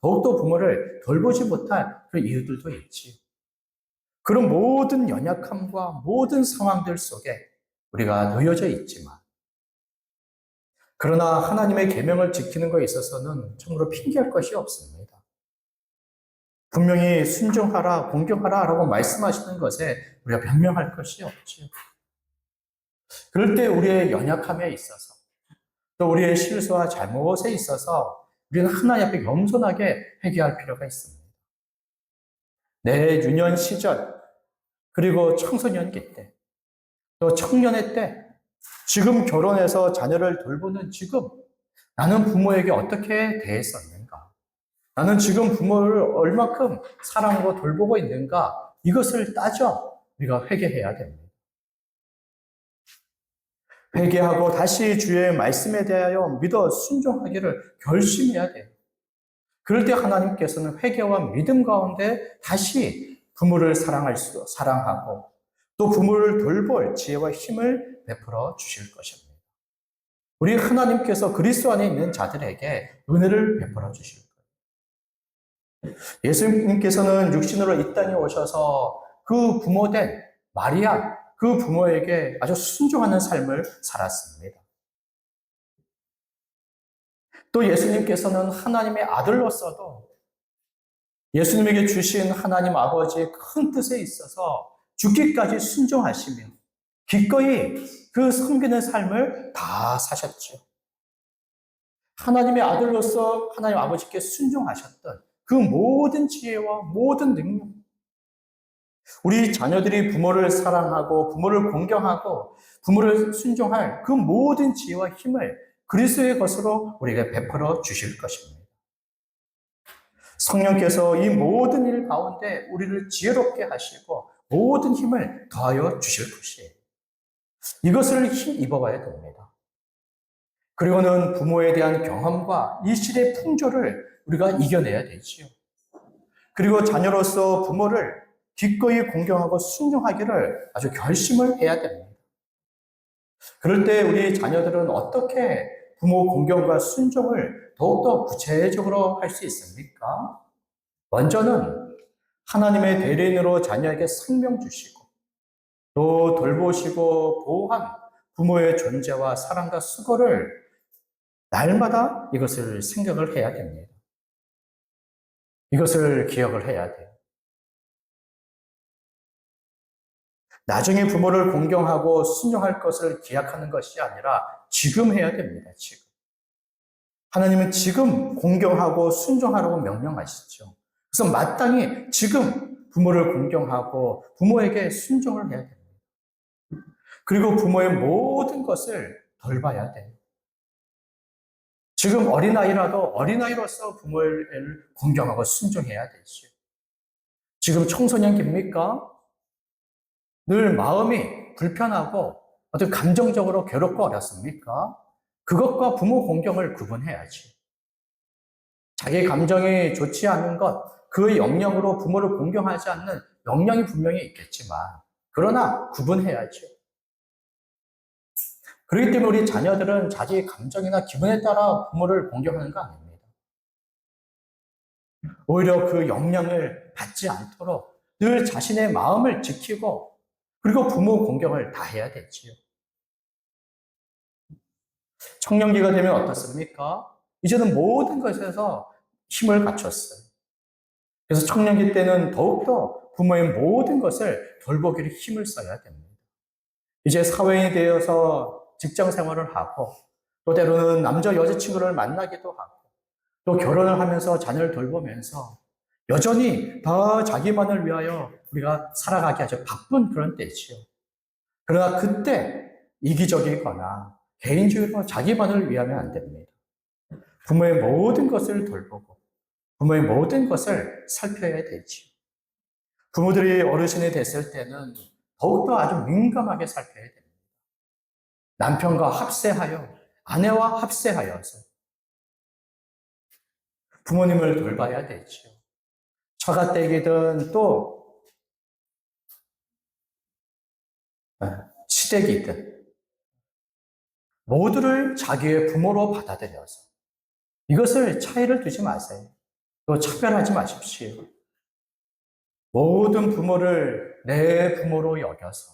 더욱더 부모를 돌보지 못할 그 이유들도 있지. 그런 모든 연약함과 모든 상황들 속에 우리가 놓여져 있지만 그러나 하나님의 계명을 지키는 것에 있어서는 참으로 핑계할 것이 없습니다. 분명히 순종하라, 공경하라 라고 말씀하시는 것에 우리가 변명할 것이 없죠. 그럴 때 우리의 연약함에 있어서 또 우리의 실수와 잘못에 있어서 우리는 하나님 앞에 겸손하게 회개할 필요가 있습니다. 내 유년 시절 그리고 청소년기 때 또 청년의 때 지금 결혼해서 자녀를 돌보는 지금 나는 부모에게 어떻게 대했었는가? 나는 지금 부모를 얼마큼 사랑하고 돌보고 있는가? 이것을 따져 우리가 회개해야 됩니다. 회개하고 다시 주의 말씀에 대하여 믿어 순종하기를 결심해야 돼요. 그럴 때 하나님께서는 회개와 믿음 가운데 다시 부모를 사랑하고 또 부모를 돌볼 지혜와 힘을 베풀어 주실 것입니다. 우리 하나님께서 그리스도 안에 있는 자들에게 은혜를 베풀어 주실 거예요. 예수님께서는 육신으로 이 땅에 오셔서 그 부모된 마리아, 그 부모에게 아주 순종하는 삶을 살았습니다. 또 예수님께서는 하나님의 아들로서도 예수님에게 주신 하나님 아버지의 큰 뜻에 있어서 죽기까지 순종하시며 기꺼이 그 섬기는 삶을 다 사셨죠. 하나님의 아들로서 하나님 아버지께 순종하셨던 그 모든 지혜와 모든 능력, 우리 자녀들이 부모를 사랑하고 부모를 공경하고 부모를 순종할 그 모든 지혜와 힘을 그리스도의 것으로 우리에게 베풀어 주실 것입니다. 성령께서 이 모든 일 가운데 우리를 지혜롭게 하시고 모든 힘을 더하여 주실 것이에요. 이것을 힘입어 봐야 됩니다. 그리고는 부모에 대한 경험과 이 시대의 풍조를 우리가 이겨내야 되지요. 그리고 자녀로서 부모를 기꺼이 공경하고 순종하기를 아주 결심을 해야 됩니다. 그럴 때 우리 자녀들은 어떻게 부모 공경과 순종을 더욱더 구체적으로 할 수 있습니까? 먼저는 하나님의 대리인으로 자녀에게 생명 주시고 또 돌보시고 보호한 부모의 존재와 사랑과 수고를 날마다 이것을 생각을 해야 됩니다. 이것을 기억을 해야 돼요. 나중에 부모를 공경하고 순종할 것을 기약하는 것이 아니라 지금 해야 됩니다. 지금. 하나님은 지금 공경하고 순종하라고 명령하시죠. 그래서 마땅히 지금 부모를 공경하고 부모에게 순종을 해야 됩니다. 그리고 부모의 모든 것을 돌봐야 돼요. 지금 어린아이라도 어린아이로서 부모를 공경하고 순종해야 되죠. 지금 청소년기입니까? 늘 마음이 불편하고 어떤 감정적으로 괴롭고 어렵습니까? 그것과 부모 공경을 구분해야지. 자기 감정이 좋지 않은 것, 그 영역으로 부모를 공경하지 않는 영역이 분명히 있겠지만, 그러나 구분해야죠. 그렇기 때문에 우리 자녀들은 자기 감정이나 기분에 따라 부모를 공경하는 거 아닙니다. 오히려 그 영향을 받지 않도록 늘 자신의 마음을 지키고 그리고 부모 공경을 다 해야 되지요. 청년기가 되면 어떻습니까? 이제는 모든 것에서 힘을 갖췄어요. 그래서 청년기 때는 더욱더 부모의 모든 것을 돌보기를 힘을 써야 됩니다. 이제 사회인이 되어서 직장 생활을 하고 또 때로는 남자 여자친구를 만나기도 하고 또 결혼을 하면서 자녀를 돌보면서 여전히 더 자기만을 위하여 우리가 살아가기 아주 바쁜 그런 때지요. 그러나 그때 이기적이거나 개인주의로 자기만을 위하면 안 됩니다. 부모의 모든 것을 돌보고 부모의 모든 것을 살펴야 되지요. 부모들이 어르신이 됐을 때는 더욱더 아주 민감하게 살펴야 됩니다. 남편과 합세하여 아내와 합세하여서 부모님을 돌봐야 되지요. 처가댁이든 또 시댁이든 모두를 자기의 부모로 받아들여서 이것을 차이를 두지 마세요. 또 차별하지 마십시오. 모든 부모를 내 부모로 여겨서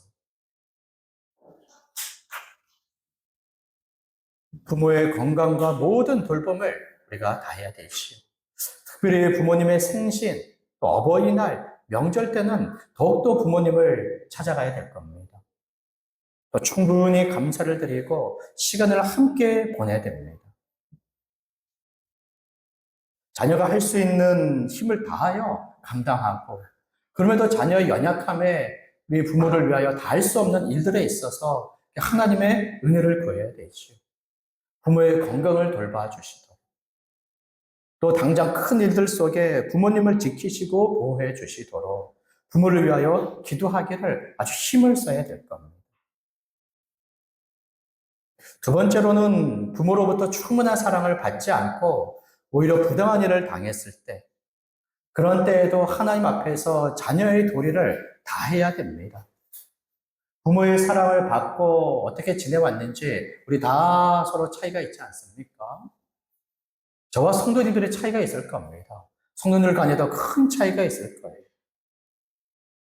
부모의 건강과 모든 돌봄을 우리가 다 해야 되지요. 특별히 부모님의 생신, 또 어버이날, 명절 때는 더욱더 부모님을 찾아가야 될 겁니다. 또 충분히 감사를 드리고 시간을 함께 보내야 됩니다. 자녀가 할 수 있는 힘을 다하여 감당하고 그럼에도 자녀의 연약함에 우리 부모를 위하여 다 할 수 없는 일들에 있어서 하나님의 은혜를 구해야 되죠. 부모의 건강을 돌봐주시도록 또 당장 큰 일들 속에 부모님을 지키시고 보호해 주시도록 부모를 위하여 기도하기를 아주 힘을 써야 될 겁니다. 두 번째로는 부모로부터 충분한 사랑을 받지 않고 오히려 부당한 일을 당했을 때 그런 때에도 하나님 앞에서 자녀의 도리를 다 해야 됩니다. 부모의 사랑을 받고 어떻게 지내왔는지 우리 다 서로 차이가 있지 않습니까? 저와 성도님들의 차이가 있을 겁니다. 성도들 간에도 큰 차이가 있을 거예요.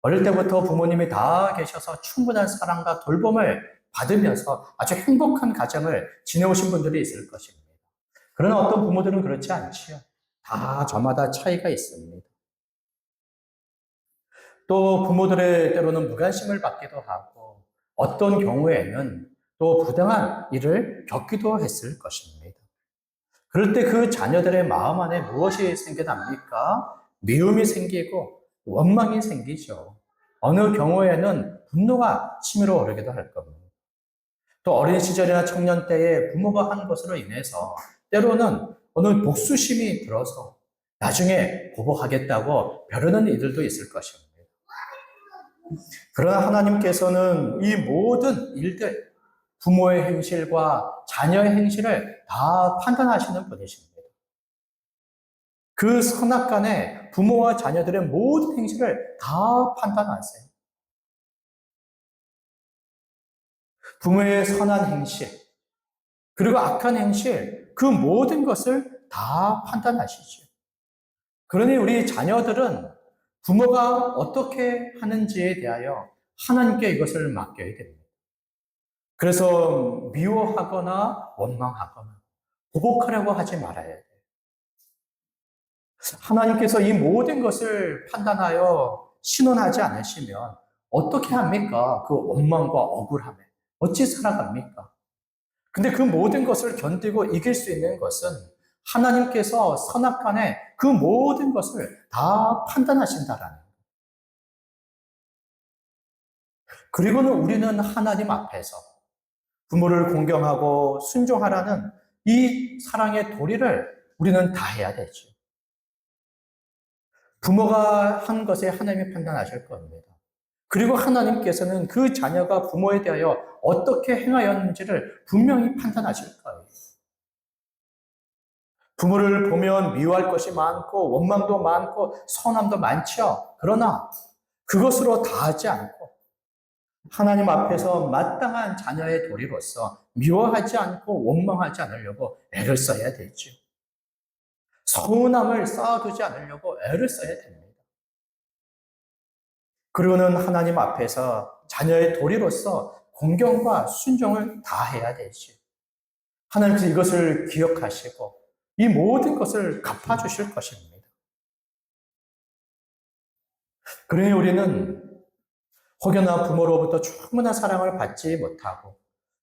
어릴 때부터 부모님이 다 계셔서 충분한 사랑과 돌봄을 받으면서 아주 행복한 가정을 지내오신 분들이 있을 것입니다. 그러나 어떤 부모들은 그렇지 않지요. 다 저마다 차이가 있습니다. 또 부모들의 때로는 무관심을 받기도 하고 어떤 경우에는 또 부당한 일을 겪기도 했을 것입니다. 그럴 때 그 자녀들의 마음 안에 무엇이 생겨납니까? 미움이 생기고 원망이 생기죠. 어느 경우에는 분노가 치밀어 오르기도 할 겁니다. 또 어린 시절이나 청년 때에 부모가 한 것으로 인해서 때로는 어느 복수심이 들어서 나중에 보복하겠다고 벼르는 이들도 있을 것입니다. 그러나 하나님께서는 이 모든 일들, 부모의 행실과 자녀의 행실을 다 판단하시는 분이십니다. 그 선악간에 부모와 자녀들의 모든 행실을 다 판단하세요. 부모의 선한 행실, 그리고 악한 행실, 그 모든 것을 다 판단하시죠. 그러니 우리 자녀들은 부모가 어떻게 하는지에 대하여 하나님께 이것을 맡겨야 됩니다. 그래서 미워하거나 원망하거나 보복하려고 하지 말아야 돼요. 하나님께서 이 모든 것을 판단하여 신원하지 않으시면 어떻게 합니까? 그 원망과 억울함에 어찌 살아갑니까? 근데 그 모든 것을 견디고 이길 수 있는 것은 하나님께서 선악간에 그 모든 것을 다 판단하신다라는 거예요. 그리고는 우리는 하나님 앞에서 부모를 공경하고 순종하라는 이 사랑의 도리를 우리는 다 해야 되죠. 부모가 한 것에 하나님이 판단하실 겁니다. 그리고 하나님께서는 그 자녀가 부모에 대하여 어떻게 행하였는지를 분명히 판단하실 거예요. 부모를 보면 미워할 것이 많고 원망도 많고 선함도 많죠. 그러나 그것으로 다 하지 않고 하나님 앞에서 마땅한 자녀의 도리로서 미워하지 않고 원망하지 않으려고 애를 써야 되죠. 서운함을 쌓아두지 않으려고 애를 써야 됩니다. 그리고는 하나님 앞에서 자녀의 도리로서 공경과 순종을 다 해야 되죠. 하나님께서 이것을 기억하시고 이 모든 것을 갚아주실 것입니다. 그러니 우리는 혹여나 부모로부터 충분한 사랑을 받지 못하고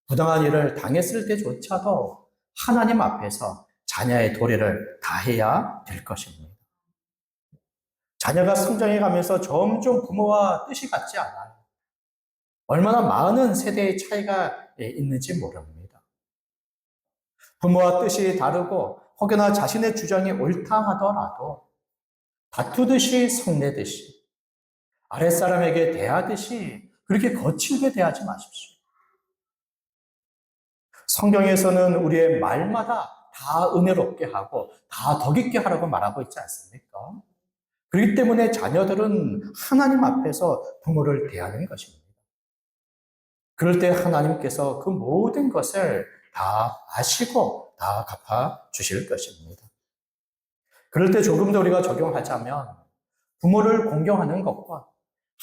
부당한 일을 당했을 때조차도 하나님 앞에서 자녀의 도리를 다해야 될 것입니다. 자녀가 성장해 가면서 점점 부모와 뜻이 같지 않아요. 얼마나 많은 세대의 차이가 있는지 모릅니다. 부모와 뜻이 다르고 혹여나 자신의 주장이 옳다 하더라도 다투듯이 성내듯이 아랫사람에게 대하듯이 그렇게 거칠게 대하지 마십시오. 성경에서는 우리의 말마다 다 은혜롭게 하고 다 덕 있게 하라고 말하고 있지 않습니까? 그렇기 때문에 자녀들은 하나님 앞에서 부모를 대하는 것입니다. 그럴 때 하나님께서 그 모든 것을 다 아시고 다 갚아 주실 것입니다. 그럴 때 조금 더 우리가 적용하자면 부모를 공경하는 것과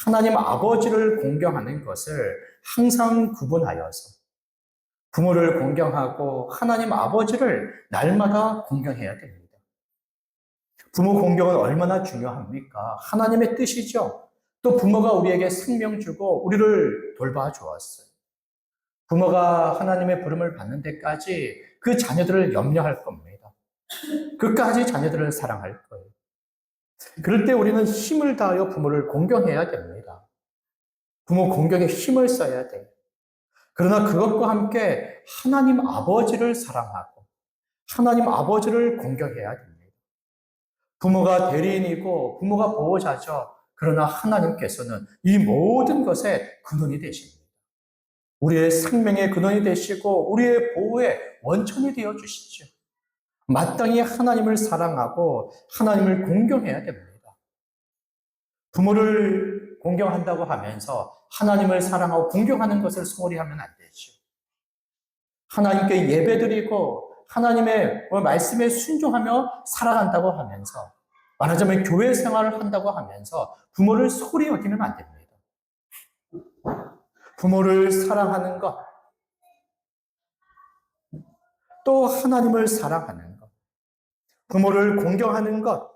하나님 아버지를 공경하는 것을 항상 구분하여서 부모를 공경하고 하나님 아버지를 날마다 공경해야 됩니다. 부모 공경은 얼마나 중요합니까? 하나님의 뜻이죠. 또 부모가 우리에게 생명 주고 우리를 돌봐 주었어요. 부모가 하나님의 부름을 받는 데까지 그 자녀들을 염려할 겁니다. 끝까지 자녀들을 사랑할 거예요. 그럴 때 우리는 힘을 다하여 부모를 공경해야 됩니다. 부모 공경에 힘을 써야 돼요. 그러나 그것과 함께 하나님 아버지를 사랑하고 하나님 아버지를 공경해야 됩니다. 부모가 대리인이고 부모가 보호자죠. 그러나 하나님께서는 이 모든 것의 근원이 되십니다. 우리의 생명의 근원이 되시고 우리의 보호의 원천이 되어 주시죠. 마땅히 하나님을 사랑하고 하나님을 공경해야 됩니다. 부모를 공경한다고 하면서 하나님을 사랑하고 공경하는 것을 소홀히 하면 안 되죠. 하나님께 예배드리고 하나님의 말씀에 순종하며 살아간다고 하면서 말하자면 교회 생활을 한다고 하면서 부모를 소홀히 여기면 안 됩니다. 부모를 사랑하는 것, 또 하나님을 사랑하는 것, 부모를 공경하는 것,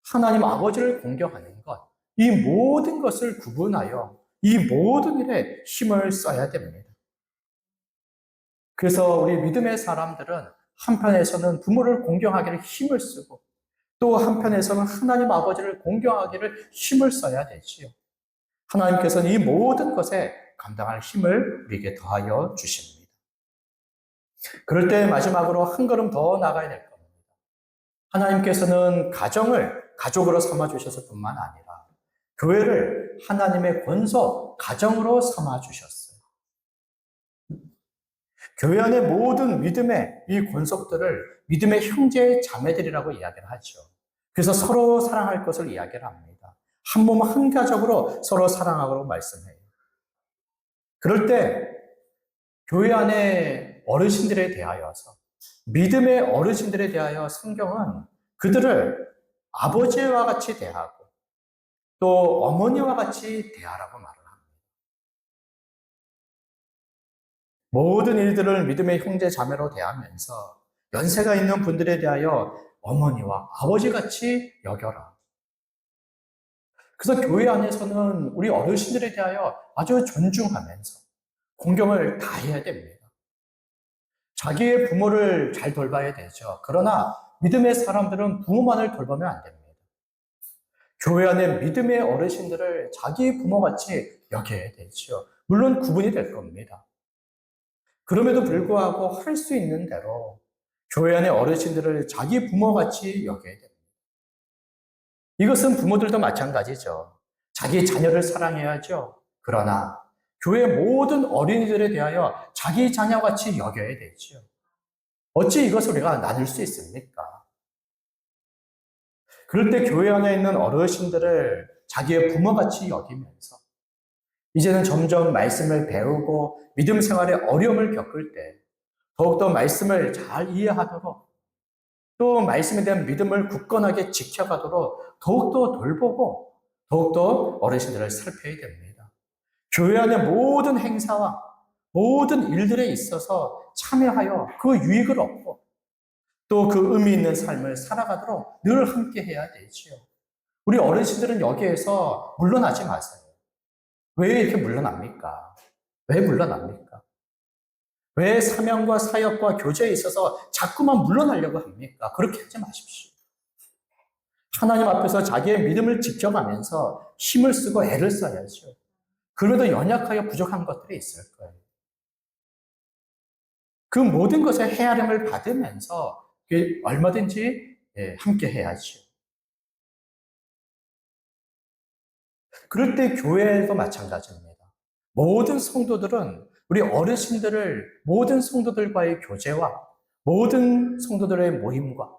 하나님 아버지를 공경하는 것, 이 모든 것을 구분하여 이 모든 일에 힘을 써야 됩니다. 그래서 우리 믿음의 사람들은 한편에서는 부모를 공경하기를 힘을 쓰고 또 한편에서는 하나님 아버지를 공경하기를 힘을 써야 되지요. 하나님께서는 이 모든 것에 감당할 힘을 우리에게 더하여 주십니다. 그럴 때 마지막으로 한 걸음 더 나가야 될 겁니다. 하나님께서는 가정을 가족으로 삼아주셔서 뿐만 아니라 교회를 하나님의 권속, 가정으로 삼아주셨어요. 교회 안의 모든 믿음의 이 권속들을 믿음의 형제 자매들이라고 이야기를 하죠. 그래서 서로 사랑할 것을 이야기를 합니다. 한 몸 한 가족으로 서로 사랑하라고 말씀해요. 그럴 때 교회 안에 어르신들에 대하여서 믿음의 어르신들에 대하여 성경은 그들을 아버지와 같이 대하고 또 어머니와 같이 대하라고 말을 합니다. 모든 일들을 믿음의 형제 자매로 대하면서 연세가 있는 분들에 대하여 어머니와 아버지같이 여겨라. 그래서 교회 안에서는 우리 어르신들에 대하여 아주 존중하면서 공경을 다해야 됩니다. 자기의 부모를 잘 돌봐야 되죠. 그러나 믿음의 사람들은 부모만을 돌보면 안 됩니다. 교회 안에 믿음의 어르신들을 자기 부모같이 여겨야 되죠. 물론 구분이 될 겁니다. 그럼에도 불구하고 할 수 있는 대로 교회 안의 어르신들을 자기 부모같이 여겨야 됩니다. 이것은 부모들도 마찬가지죠. 자기 자녀를 사랑해야죠. 그러나 교회 모든 어린이들에 대하여 자기 자녀같이 여겨야 되죠. 어찌 이것을 우리가 나눌 수 있습니까? 그럴 때 교회 안에 있는 어르신들을 자기의 부모같이 여기면서 이제는 점점 말씀을 배우고 믿음 생활에 어려움을 겪을 때 더욱더 말씀을 잘 이해하도록 또 말씀에 대한 믿음을 굳건하게 지켜가도록 더욱더 돌보고 더욱더 어르신들을 살펴야 됩니다. 교회 안의 모든 행사와 모든 일들에 있어서 참여하여 그 유익을 얻고 또 그 의미 있는 삶을 살아가도록 늘 함께 해야 되지요. 우리 어르신들은 여기에서 물러나지 마세요. 왜 이렇게 물러납니까? 왜 물러납니까? 왜 사명과 사역과 교제에 있어서 자꾸만 물러나려고 합니까? 그렇게 하지 마십시오. 하나님 앞에서 자기의 믿음을 지켜가면서 힘을 쓰고 애를 써야죠. 그래도 연약하여 부족한 것들이 있을 거예요. 그 모든 것에 헤아림을 받으면서 얼마든지 함께 해야죠. 그럴 때 교회도 마찬가지입니다. 모든 성도들은 우리 어르신들을 모든 성도들과의 교제와 모든 성도들의 모임과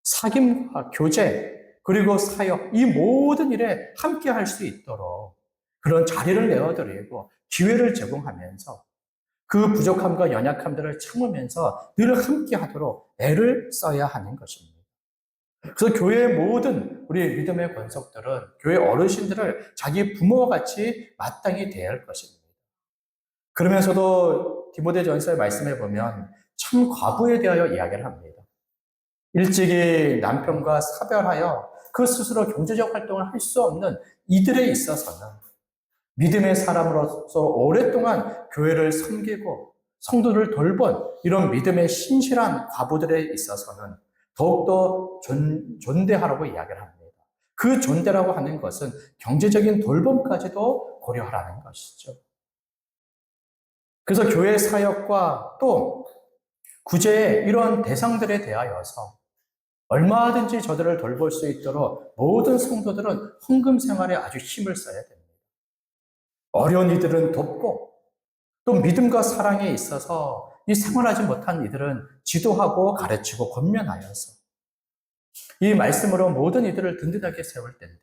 사귐과 교제 그리고 사역 이 모든 일에 함께 할 수 있도록 그런 자리를 내어드리고 기회를 제공하면서 그 부족함과 연약함들을 참으면서 늘 함께 하도록 애를 써야 하는 것입니다. 그래서 교회의 모든 우리 믿음의 권속들은 교회 어르신들을 자기 부모와 같이 마땅히 대할 것입니다. 그러면서도 디모데전서의 말씀에 보면 참 과부에 대하여 이야기를 합니다. 일찍이 남편과 사별하여 그 스스로 경제적 활동을 할 수 없는 이들에 있어서는 믿음의 사람으로서 오랫동안 교회를 섬기고 성도를 돌본 이런 믿음의 신실한 과부들에 있어서는 더욱더 존대하라고 이야기를 합니다. 그 존대라고 하는 것은 경제적인 돌봄까지도 고려하라는 것이죠. 그래서 교회 사역과 또 구제의 이런 대상들에 대하여서 얼마든지 저들을 돌볼 수 있도록 모든 성도들은 헌금 생활에 아주 힘을 써야 됩니다. 어려운 이들은 돕고 또 믿음과 사랑에 있어서 이 생활하지 못한 이들은 지도하고 가르치고 권면하여서 이 말씀으로 모든 이들을 든든하게 세울 텐데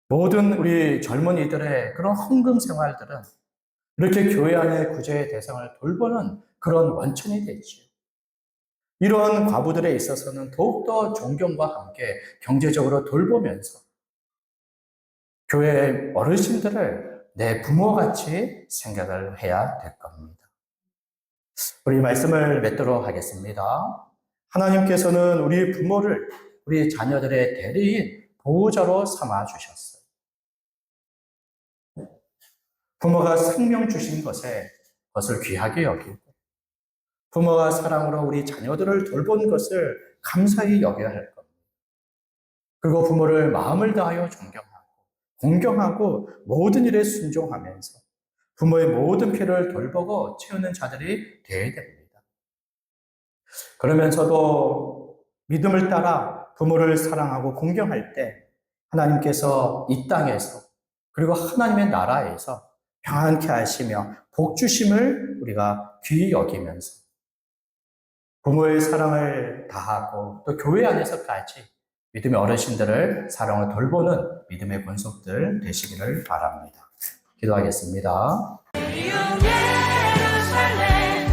모든 우리 젊은 이들의 그런 헌금 생활들은 이렇게 교회 안의 구제의 대상을 돌보는 그런 원천이 되지요. 이런 과부들에 있어서는 더욱더 존경과 함께 경제적으로 돌보면서 교회 어르신들을 내 부모같이 생각을 해야 될 겁니다. 우리 말씀을 맺도록 하겠습니다. 하나님께서는 우리 부모를 우리 자녀들의 대리인 보호자로 삼아 주셨어요. 부모가 생명 주신 것을 귀하게 여기고 부모가 사랑으로 우리 자녀들을 돌본 것을 감사히 여겨야 할 겁니다. 그리고 부모를 마음을 다하여 존경하고 공경하고 모든 일에 순종하면서 부모의 모든 필요를 돌보고 채우는 자들이 되어야 됩니다. 그러면서도 믿음을 따라 부모를 사랑하고 공경할 때 하나님께서 이 땅에서 그리고 하나님의 나라에서 평안케 하시며 복 주심을 우리가 귀히 여기면서 부모의 사랑을 다하고 또 교회 안에서까지 믿음의 어르신들을 사랑을 돌보는 믿음의 권속들 되시기를 바랍니다. 기도하겠습니다. 예루살렘